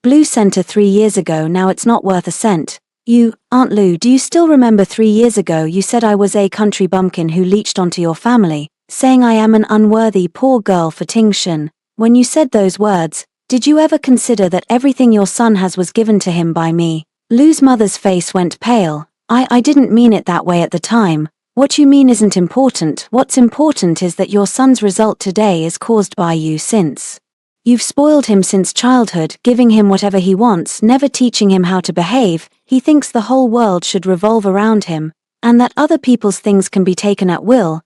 Blue Center 3 years ago. Now it's not worth a cent. You, Aunt Lu, do you still remember 3 years ago you said I was a country bumpkin who leached onto your family, saying I am an unworthy poor girl for Tingshan? When you said those words, did you ever consider that everything your son has was given to him by me? Lu's mother's face went pale. I didn't mean it that way at the time. What you mean isn't important. What's important is that your son's result today is caused by you, since you've spoiled him since childhood, giving him whatever he wants, never teaching him how to behave. He thinks the whole world should revolve around him, and that other people's things can be taken at will.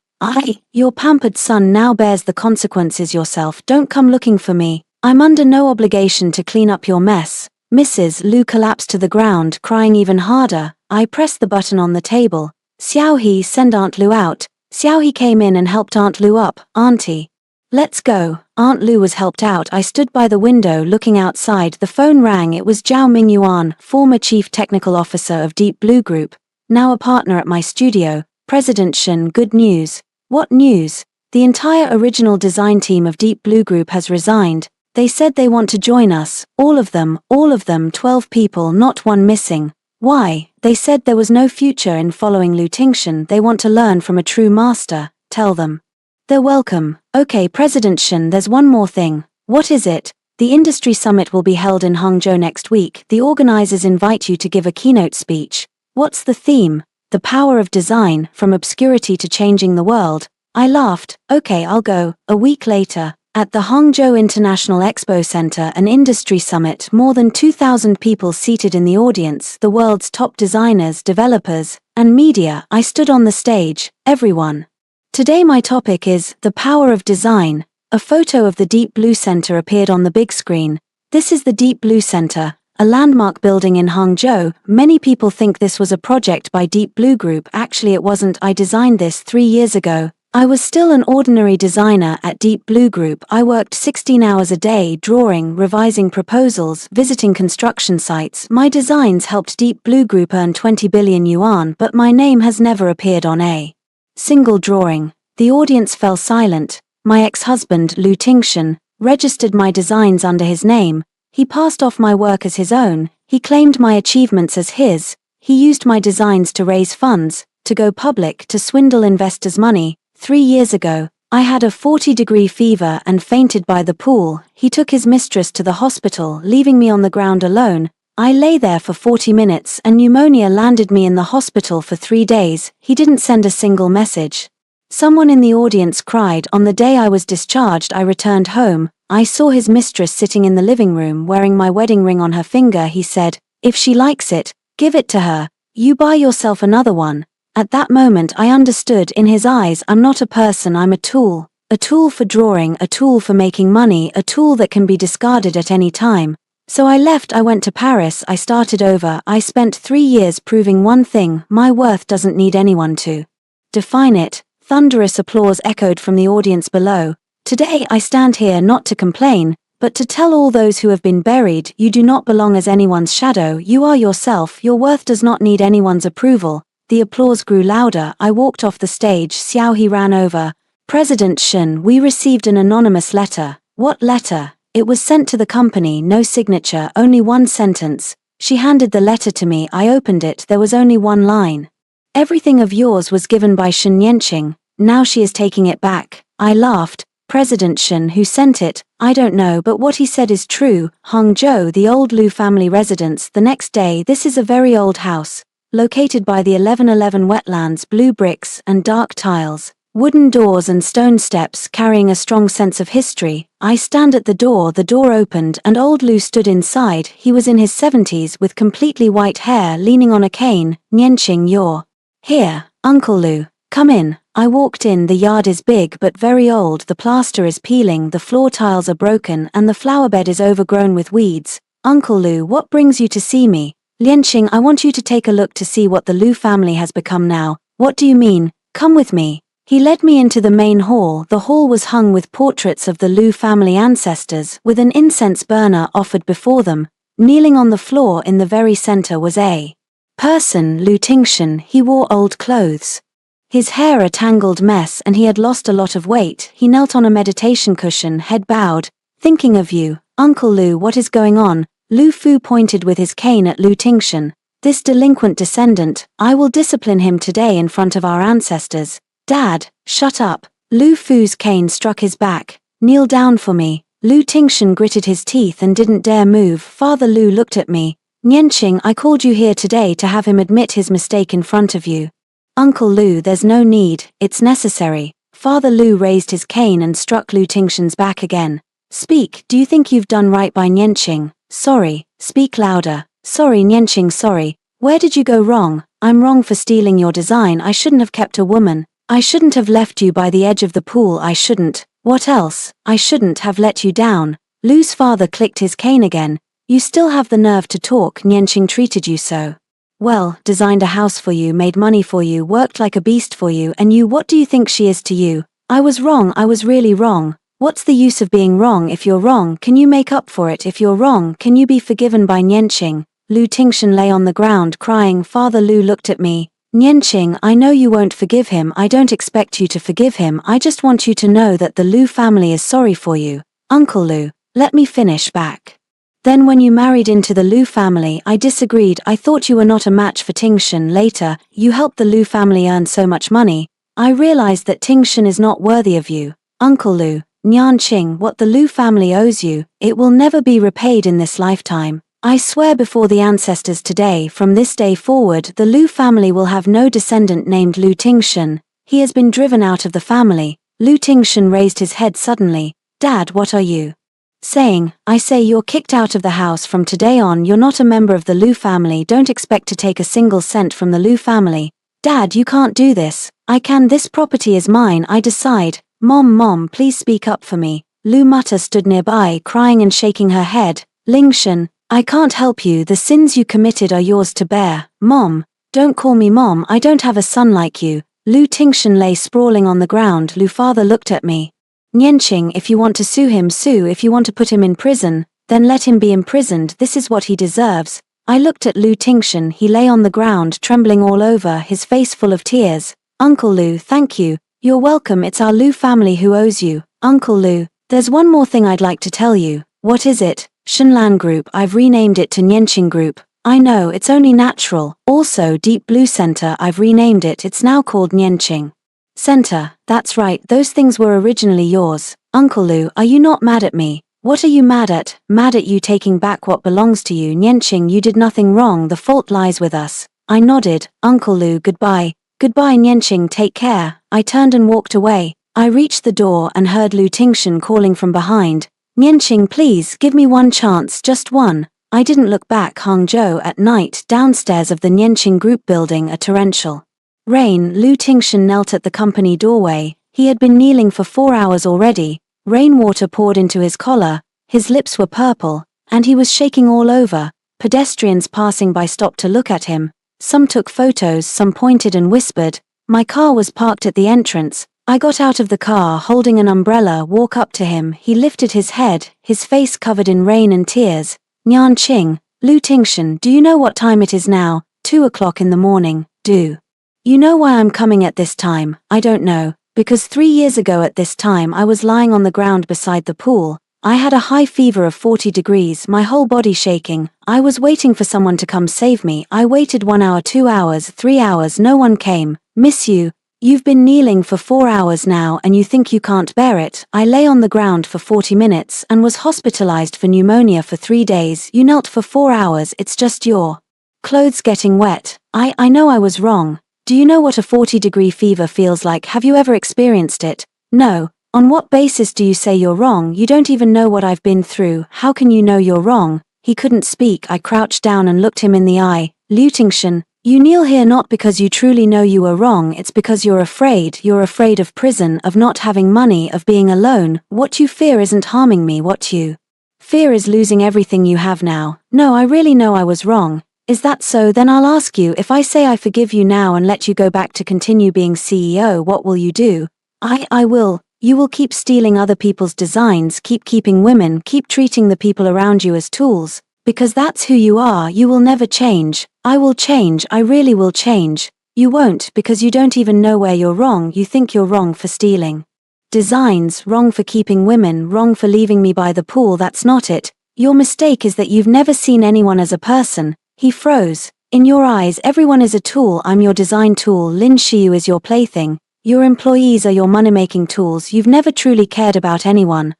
Your pampered son now bears the consequences yourself. Don't come looking for me. I'm under no obligation to clean up your mess. Mrs. Lu collapsed to the ground, crying even harder. I pressed the button on the table. Xiao He, send Aunt Lu out. Xiao He came in and helped Aunt Lu up. Auntie, let's go. Aunt Lu was helped out. I stood by the window looking outside. The phone rang. It was Zhao Mingyuan, former chief technical officer of Deep Blue Group, now a partner at my studio. President Shen, good news. What news? The entire original design team of Deep Blue Group has resigned. They said they want to join us, all of them, 12 people, not one missing. Why? They said there was no future in following Lu Tingshan. They want to learn from a true master. Tell them they're welcome. Okay, President Shen, there's one more thing. What is it? The industry summit will be held in Hangzhou next week. The organizers invite you to give a keynote speech. What's the theme? The power of design, from obscurity to changing the world. I laughed. Okay, I'll go. A week later, at the Hangzhou International Expo Center, an industry summit, more than 2,000 people seated in the audience, the world's top designers, developers, and media. I stood on the stage. Everyone. Today my topic is the power of design. A photo of the Deep Blue Center appeared on the big screen. This is the Deep Blue Center, a landmark building in Hangzhou. Many people think this was a project by Deep Blue Group. Actually, it wasn't. I designed this 3 years ago. I was still an ordinary designer at Deep Blue Group. I worked 16 hours a day, drawing, revising proposals, visiting construction sites. My designs helped Deep Blue Group earn 20 billion yuan, but my name has never appeared on a single drawing. The audience fell silent. My ex-husband, Lu Tingshan, registered my designs under his name. He passed off my work as his own. He claimed my achievements as his. He used my designs to raise funds, to go public, to swindle investors' money. 3 years ago, I had a 40-degree fever and fainted by the pool. He took his mistress to the hospital, leaving me on the ground alone. I lay there for 40 minutes and pneumonia landed me in the hospital for 3 days. He didn't send a single message. Someone in the audience cried. On the day I was discharged, I returned home. I saw his mistress sitting in the living room wearing my wedding ring on her finger. He said, "If she likes it, give it to her. You buy yourself another one." At that moment I understood. In his eyes, I'm not a person, I'm a tool. A tool for drawing, a tool for making money, a tool that can be discarded at any time. So I left, I went to Paris, I started over. I spent 3 years proving one thing: my worth doesn't need anyone to define it. Thunderous applause echoed from the audience below. Today I stand here not to complain, but to tell all those who have been buried, you do not belong as anyone's shadow, you are yourself, your worth does not need anyone's approval. The applause grew louder. I walked off the stage. Xiao He ran over. "President Shen, we received an anonymous letter." "What letter?" "It was sent to the company, no signature, only one sentence." She handed the letter to me. I opened it. There was only one line. "Everything of yours was given by Shen Yanqing. Now she is taking it back." I laughed. "President Shen, who sent it?" "I don't know, but what he said is true." Hangzhou, the old Lu family residence. The next day. This is a very old house, located by the 1111 wetlands, blue bricks and dark tiles. Wooden doors and stone steps carrying a strong sense of history. I stand at the door opened and old Lu stood inside. He was in his 70s with completely white hair, leaning on a cane. "Nianqing, you're here." "Uncle Lu, come in." I walked in. The yard is big but very old. The plaster is peeling, the floor tiles are broken and the flower bed is overgrown with weeds. "Uncle Lu, what brings you to see me?" "Lianqing, I want you to take a look to see what the Lu family has become now." "What do you mean?" "Come with me." He led me into the main hall. The hall was hung with portraits of the Lu family ancestors, with an incense burner offered before them. Kneeling on the floor in the very center was a person, Lu Tingshan. He wore old clothes. His hair a tangled mess and he had lost a lot of weight. He knelt on a meditation cushion, head bowed. "Thinking of you, Uncle Lu, what is going on?" Lu Fu pointed with his cane at Lu Tingshan. "This delinquent descendant, I will discipline him today in front of our ancestors." "Dad, shut up." Lu Fu's cane struck his back. "Kneel down for me." Lu Tingshan gritted his teeth and didn't dare move. Father Lu looked at me. "Nianqing, I called you here today to have him admit his mistake in front of you." "Uncle Lu, there's no need, it's necessary." Father Lu raised his cane and struck Lu Tingshan's back again. "Speak, do you think you've done right by Nianqing?" "Sorry." "Speak louder." "Sorry Nianqing, sorry." "Where did you go wrong?" "I'm wrong for stealing your design. I shouldn't have kept a woman. I shouldn't have left you by the edge of the pool. I shouldn't." "What else?" "I shouldn't have let you down." Lu's father clicked his cane again. "You still have the nerve to talk. Nianqing treated you so well, designed a house for you, made money for you, worked like a beast for you, and you, what do you think she is to you?" "I was wrong, I was really wrong." "What's the use of being wrong? If you're wrong, can you make up for it? If you're wrong, can you be forgiven by Nianqing?" Lu Tingshan lay on the ground crying. Father Lu looked at me. "Nianqing, I know you won't forgive him. I don't expect you to forgive him. I just want you to know that the Lu family is sorry for you." "Uncle Lu, let me finish back. Then when you married into the Lu family, I disagreed. I thought you were not a match for Tingshan. Later, you helped the Lu family earn so much money. I realized that Tingshan is not worthy of you." "Uncle Lu, Nianqing, what the Lu family owes you, it will never be repaid in this lifetime. I swear before the ancestors today, from this day forward, the Lu family will have no descendant named Lu Tingshan. He has been driven out of the family." Lu Tingshan raised his head suddenly. "Dad, what are you saying?" "I say you're kicked out of the house from today on. You're not a member of the Lu family. Don't expect to take a single cent from the Lu family." "Dad, you can't do this." "I can. This property is mine. I decide." Mom, please speak up for me." Lu Mutter stood nearby, crying and shaking her head. "Lingshan, I can't help you. The sins you committed are yours to bear." "Mom, don't call me Mom. I don't have a son like you." Lu Tingshan lay sprawling on the ground. Lu father looked at me. "Nianqing, if you want to sue him, sue. If you want to put him in prison, then let him be imprisoned. This is what he deserves." I looked at Lu Tingshan. He lay on the ground, trembling all over, his face full of tears. "Uncle Lu, thank you. You're welcome. It's our Lu family who owes you." "Uncle Lu, there's one more thing I'd like to tell you." "What is it?" "Shenlan Group, I've renamed it to Nianqing Group." "I know, it's only natural." "Also Deep Blue Center, I've renamed it. It's now called Nianqing Center." "That's right, those things were originally yours." "Uncle Lu, are you not mad at me?" What are you mad at? Mad at you taking back what belongs to you. Nianqing, you did nothing wrong, the fault lies with us. I nodded. Uncle Lu, goodbye. Goodbye Nianqing, take care. I turned and walked away. I reached the door and heard Lu Tingxin calling from behind. Nianqing, please, give me one chance, just one. I didn't look back. Hangzhou at night, downstairs of the Nianqing Group building, a torrential rain. Lu Tingxin knelt at the company doorway. He had been kneeling for 4 hours already. Rainwater poured into his collar, his lips were purple, and he was shaking all over. Pedestrians passing by stopped to look at him. Some took photos, some pointed and whispered. My car was parked at the entrance. I got out of the car holding an umbrella, walk up to him. He lifted his head, his face covered in rain and tears. Nianqing, Lu Tingxin, do you know what time it is now? 2 o'clock in the morning. Do you know why I'm coming at this time? I don't know, because 3 years ago at this time I was lying on the ground beside the pool. I had a high fever of 40 degrees, my whole body shaking. I was waiting for someone to come save me. I waited 1 hour, 2 hours, 3 hours, no one came. Miss you. You've been kneeling for 4 hours now and you think you can't bear it. I lay on the ground for 40 minutes and was hospitalized for pneumonia for 3 days. You knelt for 4 hours, it's just your clothes getting wet. I know I was wrong. Do you know what a 40-degree fever feels like? Have you ever experienced it? No. On what basis do you say you're wrong? You don't even know what I've been through. How can you know you're wrong? He couldn't speak. I crouched down and looked him in the eye. Lu Tingxin, you kneel here not because you truly know you were wrong, it's because you're afraid. You're afraid of prison, of not having money, of being alone. What you fear isn't harming me. What you fear is losing everything you have now. No, I really know I was wrong. Is that so? Then I'll ask you, if I say I forgive you now and let you go back to continue being CEO, what will you do? I will. You will keep stealing other people's designs, keep keeping women, keep treating the people around you as tools. Because that's who you are. You will never change. I will change. I really will change. You won't, because you don't even know where you're wrong. You think you're wrong for stealing designs, wrong for keeping women, wrong for leaving me by the pool. That's not it. Your mistake is that you've never seen anyone as a person. He froze. In your eyes, everyone is a tool. I'm your design tool. Lin Xiu is your plaything. Your employees are your money-making tools. You've never truly cared about anyone.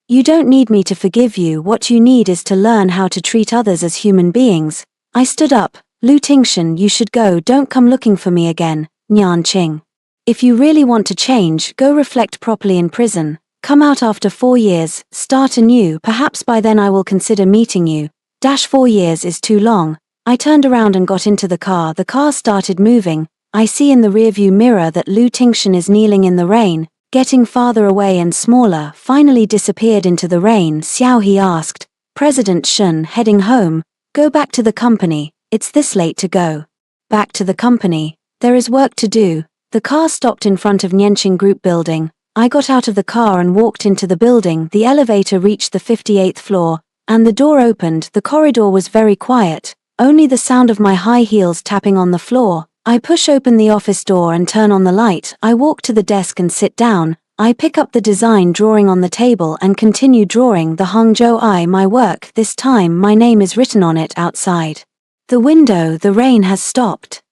You don't need me to forgive you. What you need is to learn how to treat others as human beings. I stood up. Lu Tingxin, you should go. Don't come looking for me again. Nianqing. If you really want to change, go reflect properly in prison. Come out after 4 years, start anew. Perhaps by then I will consider meeting you. 4 years is too long. I turned around and got into the car. The car started moving. I see in the rearview mirror that Lu Tingxin is kneeling in the rain, getting farther away and smaller, finally disappeared into the rain. Xiao He asked, President Shun, heading home, go back to the company. It's this late to go back to the company. There is work to do. The car stopped in front of Nianqing Group building. I got out of the car and walked into the building. The elevator reached the 58th floor, and the door opened. The corridor was very quiet, only the sound of my high heels tapping on the floor. I push open the office door and turn on the light. I walk to the desk and sit down. I pick up the design drawing on the table and continue drawing the Hangzhou Eye, my work. This time my name is written on it outside the window. The rain has stopped.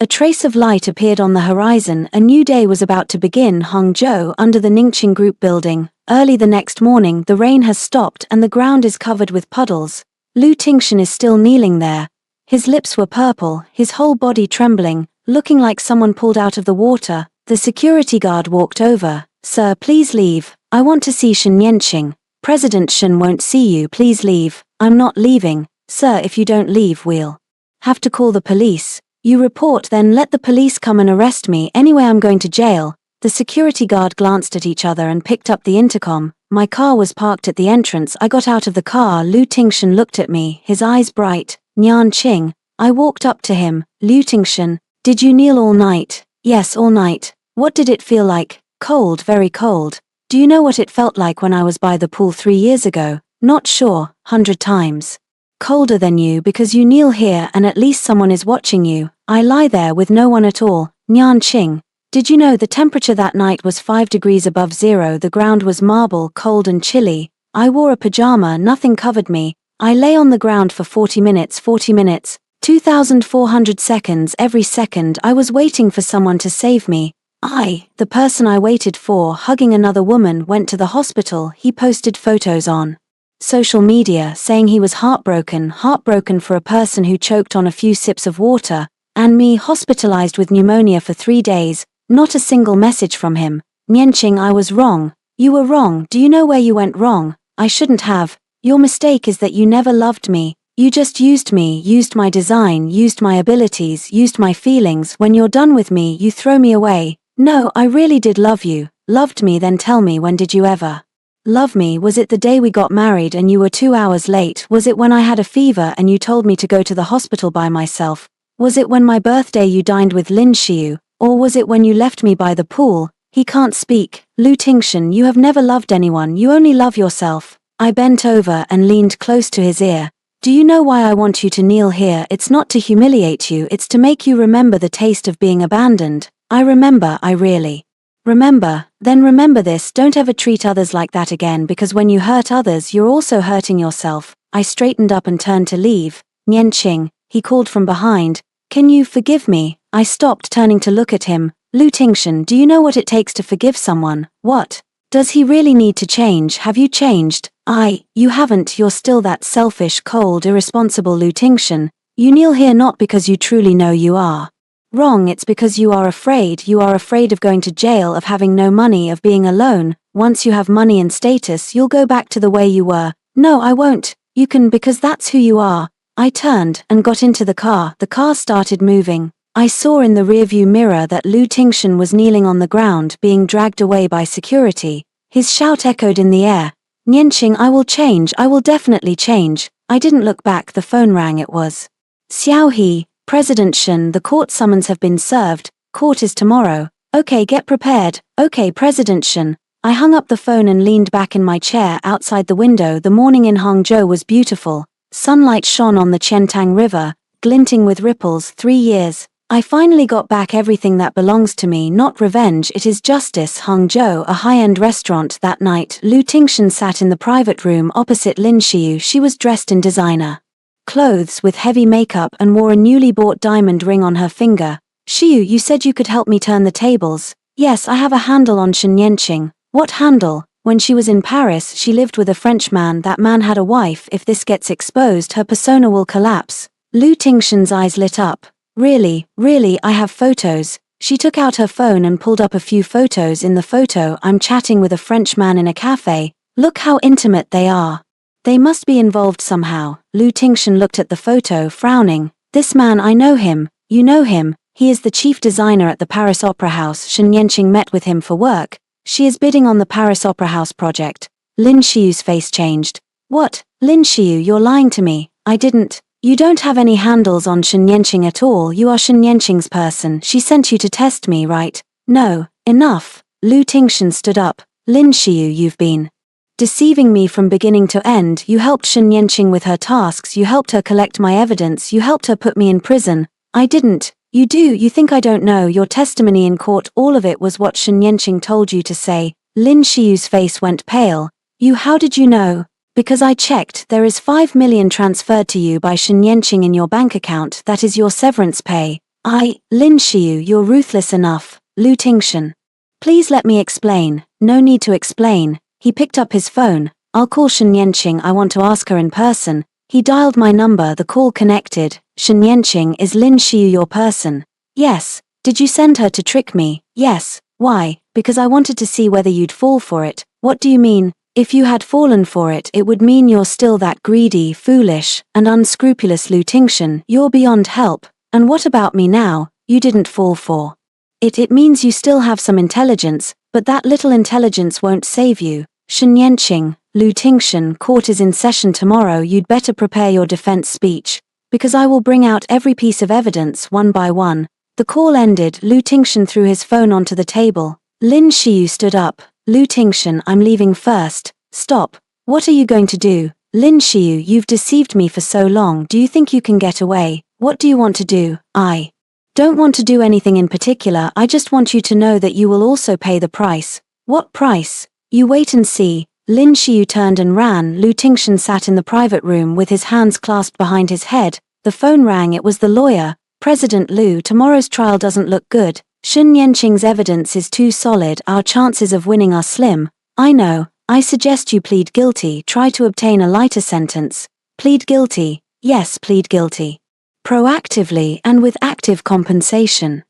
A trace of light appeared on the horizon. A new day was about to begin. Hangzhou, under the Nianqing Group building. Early the next morning, the rain has stopped and the ground is covered with puddles. Lu Tingxin is still kneeling there. His lips were purple, his whole body trembling, looking like someone pulled out of the water. The security guard walked over. Sir, please leave. I want to see Shen Nianqing. President Shen won't see you. Please leave. I'm not leaving. Sir, if you don't leave, we'll have to call the police. You report, then let the police come and arrest me. Anyway, I'm going to jail. The security guard glanced at each other and picked up the intercom. My car was parked at the entrance. I got out of the car. Lu Tingxin looked at me, his eyes bright. Nianqing. I walked up to him. Lu Tingxin, did you kneel all night? Yes, all night. What did it feel like? Cold, very cold. Do you know what it felt like when I was by the pool 3 years ago? Not sure. 100 times colder than you, because you kneel here and at least someone is watching you. I lie there with no one at all. Nianqing. Did you know the temperature that night was 5 degrees above zero? The ground was marble, cold and chilly. I wore a pajama, nothing covered me. I lay on the ground for 40 minutes, 2,400 seconds. Every second I was waiting for someone to save me. The person I waited for hugging another woman went to the hospital. He posted photos on social media saying he was heartbroken for a person who choked on a few sips of water, and me hospitalized with pneumonia for 3 days, not a single message from him. Nianqing, I was wrong. You were wrong. Do you know where you went wrong? I shouldn't have. Your mistake is that you never loved me. You just used me, used my design, used my abilities, used my feelings. When you're done with me, you throw me away. No, I really did love you. Loved me, then tell me, when did you ever love me? Was it the day we got married and you were 2 hours late? Was it when I had a fever and you told me to go to the hospital by myself? Was it when my birthday you dined with Lin Xiu? Or was it when you left me by the pool? He can't speak. Lu Tingshan, you have never loved anyone, you only love yourself. I bent over and leaned close to his ear. Do you know why I want you to kneel here? It's not to humiliate you, it's to make you remember the taste of being abandoned. I remember, I really remember. Then remember this, don't ever treat others like that again, because when you hurt others you're also hurting yourself. I straightened up and turned to leave. Nianqing, he called from behind. Can you forgive me? I stopped, turning to look at him. Lu Tingshan, do you know what it takes to forgive someone? What? Does he really need to change? Have you changed? You haven't, you're still that selfish, cold, irresponsible Lu Tingshan. You kneel here not because you truly know you are wrong, it's because you are afraid of going to jail, of having no money, of being alone. Once you have money and status, you'll go back to the way you were. No, I won't. You can, because that's who you are. I turned and got into the car. The car started moving. I saw in the rearview mirror that Lu Tingshan was kneeling on the ground, being dragged away by security. His shout echoed in the air. Nianqing, I will change, I will definitely change. I didn't look back, the phone rang, it was Xiao He. President Shen, the court summons have been served, court is tomorrow. Okay, get prepared. Okay, President Shen. I hung up the phone and leaned back in my chair. Outside the window, the morning in Hangzhou was beautiful. Sunlight shone on the Qiantang River, glinting with ripples. 3 years. I finally got back everything that belongs to me, not revenge, it is justice. Hangzhou, a high-end restaurant. That night, Lu Tingshan sat in the private room opposite Lin Xiu. She was dressed in designer clothes with heavy makeup and wore a newly bought diamond ring on her finger. Xiu, you said you could help me turn the tables. Yes, I have a handle on Shen Nianqing. What handle? When she was in Paris, she lived with a French man. That man had a wife. If this gets exposed, her persona will collapse. Lu Tingshan's eyes lit up. Really, I have photos. She took out her phone and pulled up a few photos. In the photo, I'm chatting with a French man in a cafe. Look how intimate they are. They must be involved somehow. Lu Tingshan looked at the photo, frowning. This man, I know him. You know him. He is the chief designer at the Paris Opera House. Shen Nianqing met with him for work. She is bidding on the Paris Opera House project. Lin Xiu's face changed. What? Lin Xiu, you're lying to me. I didn't. You don't have any handles on Shen Nianqing at all. You are Shen Nianqing's person. She sent you to test me, right? No, enough. Lu Tingshan stood up. Lin Xiu, you've been deceiving me from beginning to end. You helped Shen Nianqing with her tasks. You helped her collect my evidence. You helped her put me in prison. I didn't. You do. You think I don't know. Your testimony in court, all of it was what Shen Nianqing told you to say. Lin Xiu's face went pale. How did you know? Because I checked, there is 5 million transferred to you by Shen Nianqing in your bank account. That is your severance pay. Lin Xiu, you're ruthless enough. Lu Tingshan. Please let me explain. No need to explain. He picked up his phone. I'll call Shen Nianqing, I want to ask her in person. He dialed my number, the call connected. Shen Nianqing, is Lin Xiu your person? Yes. Did you send her to trick me? Yes. Why? Because I wanted to see whether you'd fall for it. What do you mean? If you had fallen for it, it would mean you're still that greedy, foolish, and unscrupulous Lu Tingshan. You're beyond help. And what about me now? You didn't fall for it. It means you still have some intelligence, but that little intelligence won't save you. Shen Nianqing, Lu Tingshan, court is in session tomorrow. You'd better prepare your defense speech, because I will bring out every piece of evidence one by one. The call ended. Lu Tingshan threw his phone onto the table. Lin Xiu stood up. Lu Tingshan, I'm leaving first. Stop. What are you going to do? Lin Xiu, you've deceived me for so long. Do you think you can get away? What do you want to do? I don't want to do anything in particular. I just want you to know that you will also pay the price. What price? You wait and see. Lin Xiu turned and ran. Lu Tingshan sat in the private room with his hands clasped behind his head. The phone rang. It was the lawyer. President Lu, tomorrow's trial doesn't look good. Shen Yanqing's evidence is too solid, our chances of winning are slim. I know. I suggest you plead guilty, try to obtain a lighter sentence. Plead guilty. Yes, plead guilty. Proactively and with active compensation.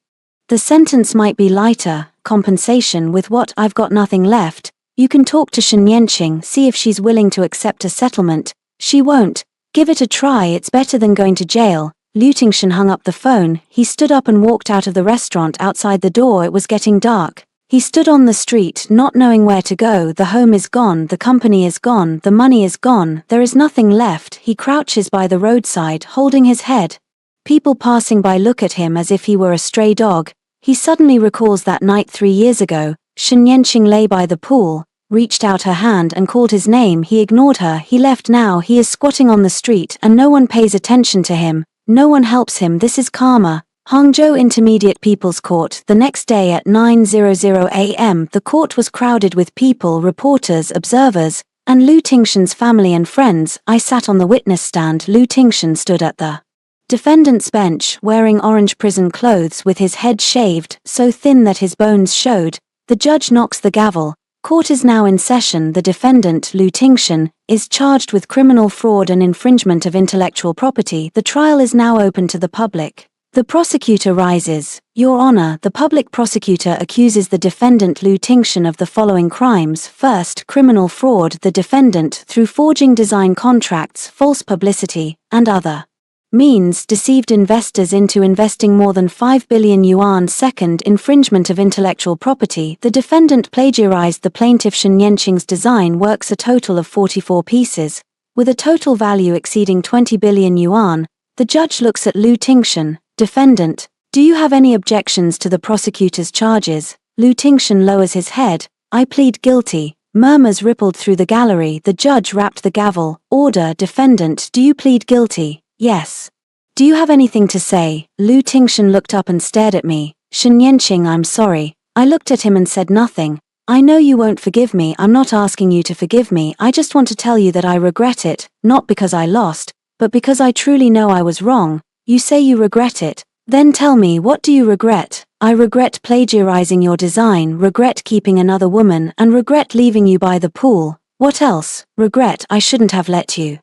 The sentence might be lighter, compensation with what? I've got nothing left. You can talk to Shen Yanqing, see if she's willing to accept a settlement. She won't. Give it a try, it's better than going to jail. Liu Tingshan hung up the phone. He stood up and walked out of the restaurant. Outside the door it was getting dark. He stood on the street, not knowing where to go. The home is gone, the company is gone, the money is gone, there is nothing left. He crouches by the roadside, holding his head. People passing by look at him as if he were a stray dog. He suddenly recalls that night 3 years ago. Shen Yanqing lay by the pool, reached out her hand and called his name. He ignored her. He left. Now he is squatting on the street and no one pays attention to him. No one helps him. This is karma. Hangzhou Intermediate People's Court. The next day at 9:00 a.m. the court was crowded with people, reporters, observers, and Liu Tingshan's family and friends. I sat on the witness stand. Liu Tingshan stood at the defendant's bench, wearing orange prison clothes with his head shaved, so thin that his bones showed. The judge knocks the gavel. Court is now in session. The defendant, Liu Tingshan, is charged with criminal fraud and infringement of intellectual property. The trial is now open to the public. The prosecutor rises. Your Honor, the public prosecutor accuses the defendant Liu Tingshan of the following crimes. First, criminal fraud. The defendant, through forging design contracts, false publicity, and other means, deceived investors into investing more than 5 billion yuan. Second, infringement of intellectual property. The defendant plagiarized the plaintiff Shen Yanqing's design works, a total of 44 pieces, with a total value exceeding 20 billion yuan. The judge looks at Liu Tingshan. Defendant, do you have any objections to the prosecutor's charges? Liu Tingshan lowers his head. I plead guilty. Murmurs rippled through the gallery. The judge rapped the gavel. Order. Defendant, do you plead guilty? Yes. Do you have anything to say? Liu Tingshan looked up and stared at me. Shen Yanqing, I'm sorry. I looked at him and said nothing. I know you won't forgive me. I'm not asking you to forgive me. I just want to tell you that I regret it, not because I lost, but because I truly know I was wrong. You say you regret it. Then tell me, what do you regret? I regret plagiarizing your design, regret keeping another woman, and regret leaving you by the pool. What else? Regret I shouldn't have let you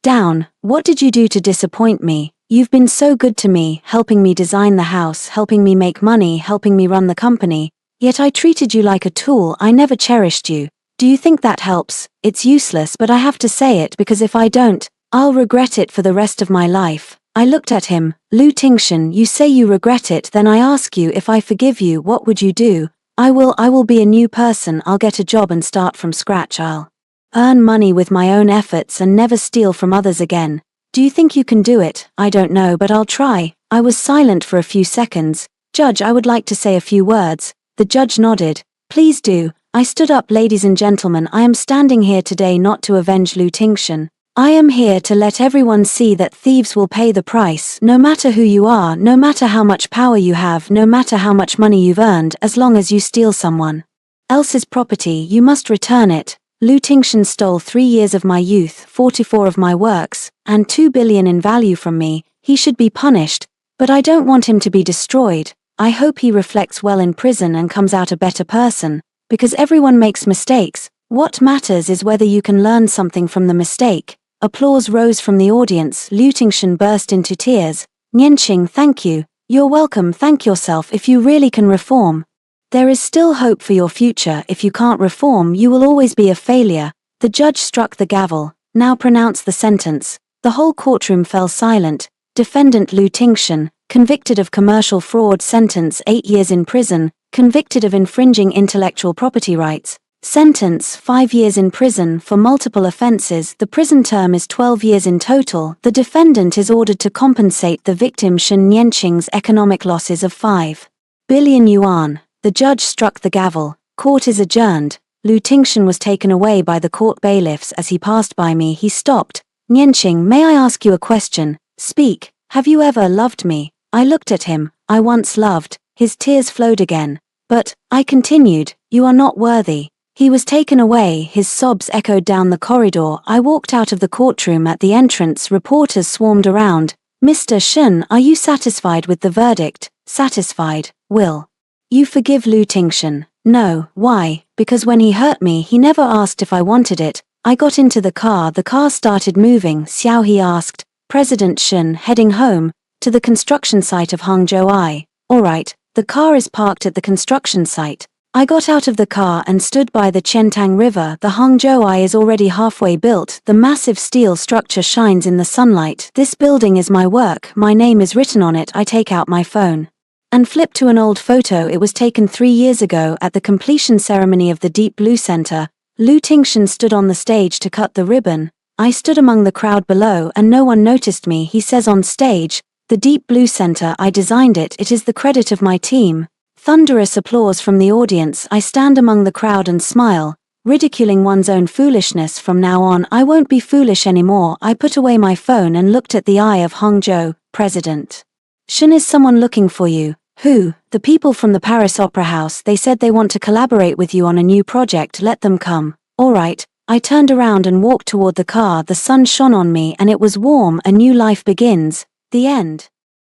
down. What did you do to disappoint me? You've been so good to me, helping me design the house, helping me make money, helping me run the company. Yet I treated you like a tool. I never cherished you. Do you think that helps? It's useless, but I have to say it because if I don't, I'll regret it for the rest of my life. I looked at him. Liu Tingshan, you say you regret it, then I ask you, if I forgive you, what would you do? I will be a new person. I'll get a job and start from scratch. I'll earn money with my own efforts and never steal from others again. Do you think you can do it? I don't know, but I'll try. I was silent for a few seconds. Judge, I would like to say a few words. The judge nodded. Please do. I stood up. Ladies and gentlemen, I am standing here today not to avenge Liu Tingshan. I am here to let everyone see that thieves will pay the price, no matter who you are, no matter how much power you have, no matter how much money you've earned. As long as you steal someone else's property, you must return it. Liu Tingshan stole 3 years of my youth, 44 of my works, and 2 billion in value from me. He should be punished, but I don't want him to be destroyed. I hope he reflects well in prison and comes out a better person, because everyone makes mistakes. What matters is whether you can learn something from the mistake. Applause rose from the audience. Liu Tingshan burst into tears. Yanqing, thank you. You're welcome. Thank yourself. If you really can reform, there is still hope for your future. If you can't reform, you will always be a failure. The judge struck the gavel. Now pronounce the sentence. The whole courtroom fell silent. Defendant Liu Tingshan, convicted of commercial fraud, sentence 8 years in prison. Convicted of infringing intellectual property rights, sentence 5 years in prison for multiple offenses. The prison term is 12 years in total. The defendant is ordered to compensate the victim Shen Yanqing's economic losses of 5 billion yuan. The judge struck the gavel. Court is adjourned. Liu Tingshan was taken away by the court bailiffs. As he passed by me, he stopped. Yanqing, may I ask you a question? Speak. Have you ever loved me? I looked at him. I once loved. His tears flowed again. But, I continued, you are not worthy. He was taken away. His sobs echoed down the corridor. I walked out of the courtroom. At the entrance, reporters swarmed around. Mr. Shen, are you satisfied with the verdict? Satisfied. Will You forgive Lu Tingshan? No, why? Because when he hurt me he never asked if I wanted it. I got into the car started moving. Xiao He asked, President Shen heading home, to the construction site of Hangzhou. Alright, the car is parked at the construction site. I got out of the car and stood by the Chentang River. The Hangzhou is already halfway built. The massive steel structure shines in the sunlight. This building is my work. My name is written on it. I take out my phone and flip to an old photo. It was taken 3 years ago at the completion ceremony of the Deep Blue Center. Lu Tingshan stood on the stage to cut the ribbon. I stood among the crowd below and no one noticed me. He says on stage, the Deep Blue Center, I designed it. It is the credit of my team. Thunderous applause from the audience. I stand among the crowd and smile, ridiculing one's own foolishness. From now on, I won't be foolish anymore. I put away my phone and looked at the eye of Hangzhou. President Shen, is someone looking for you? Who? The people from the Paris Opera House. They said they want to collaborate with you on a new project. Let them come. Alright. I turned around and walked toward the car. The sun shone on me and it was warm. A new life begins. The end.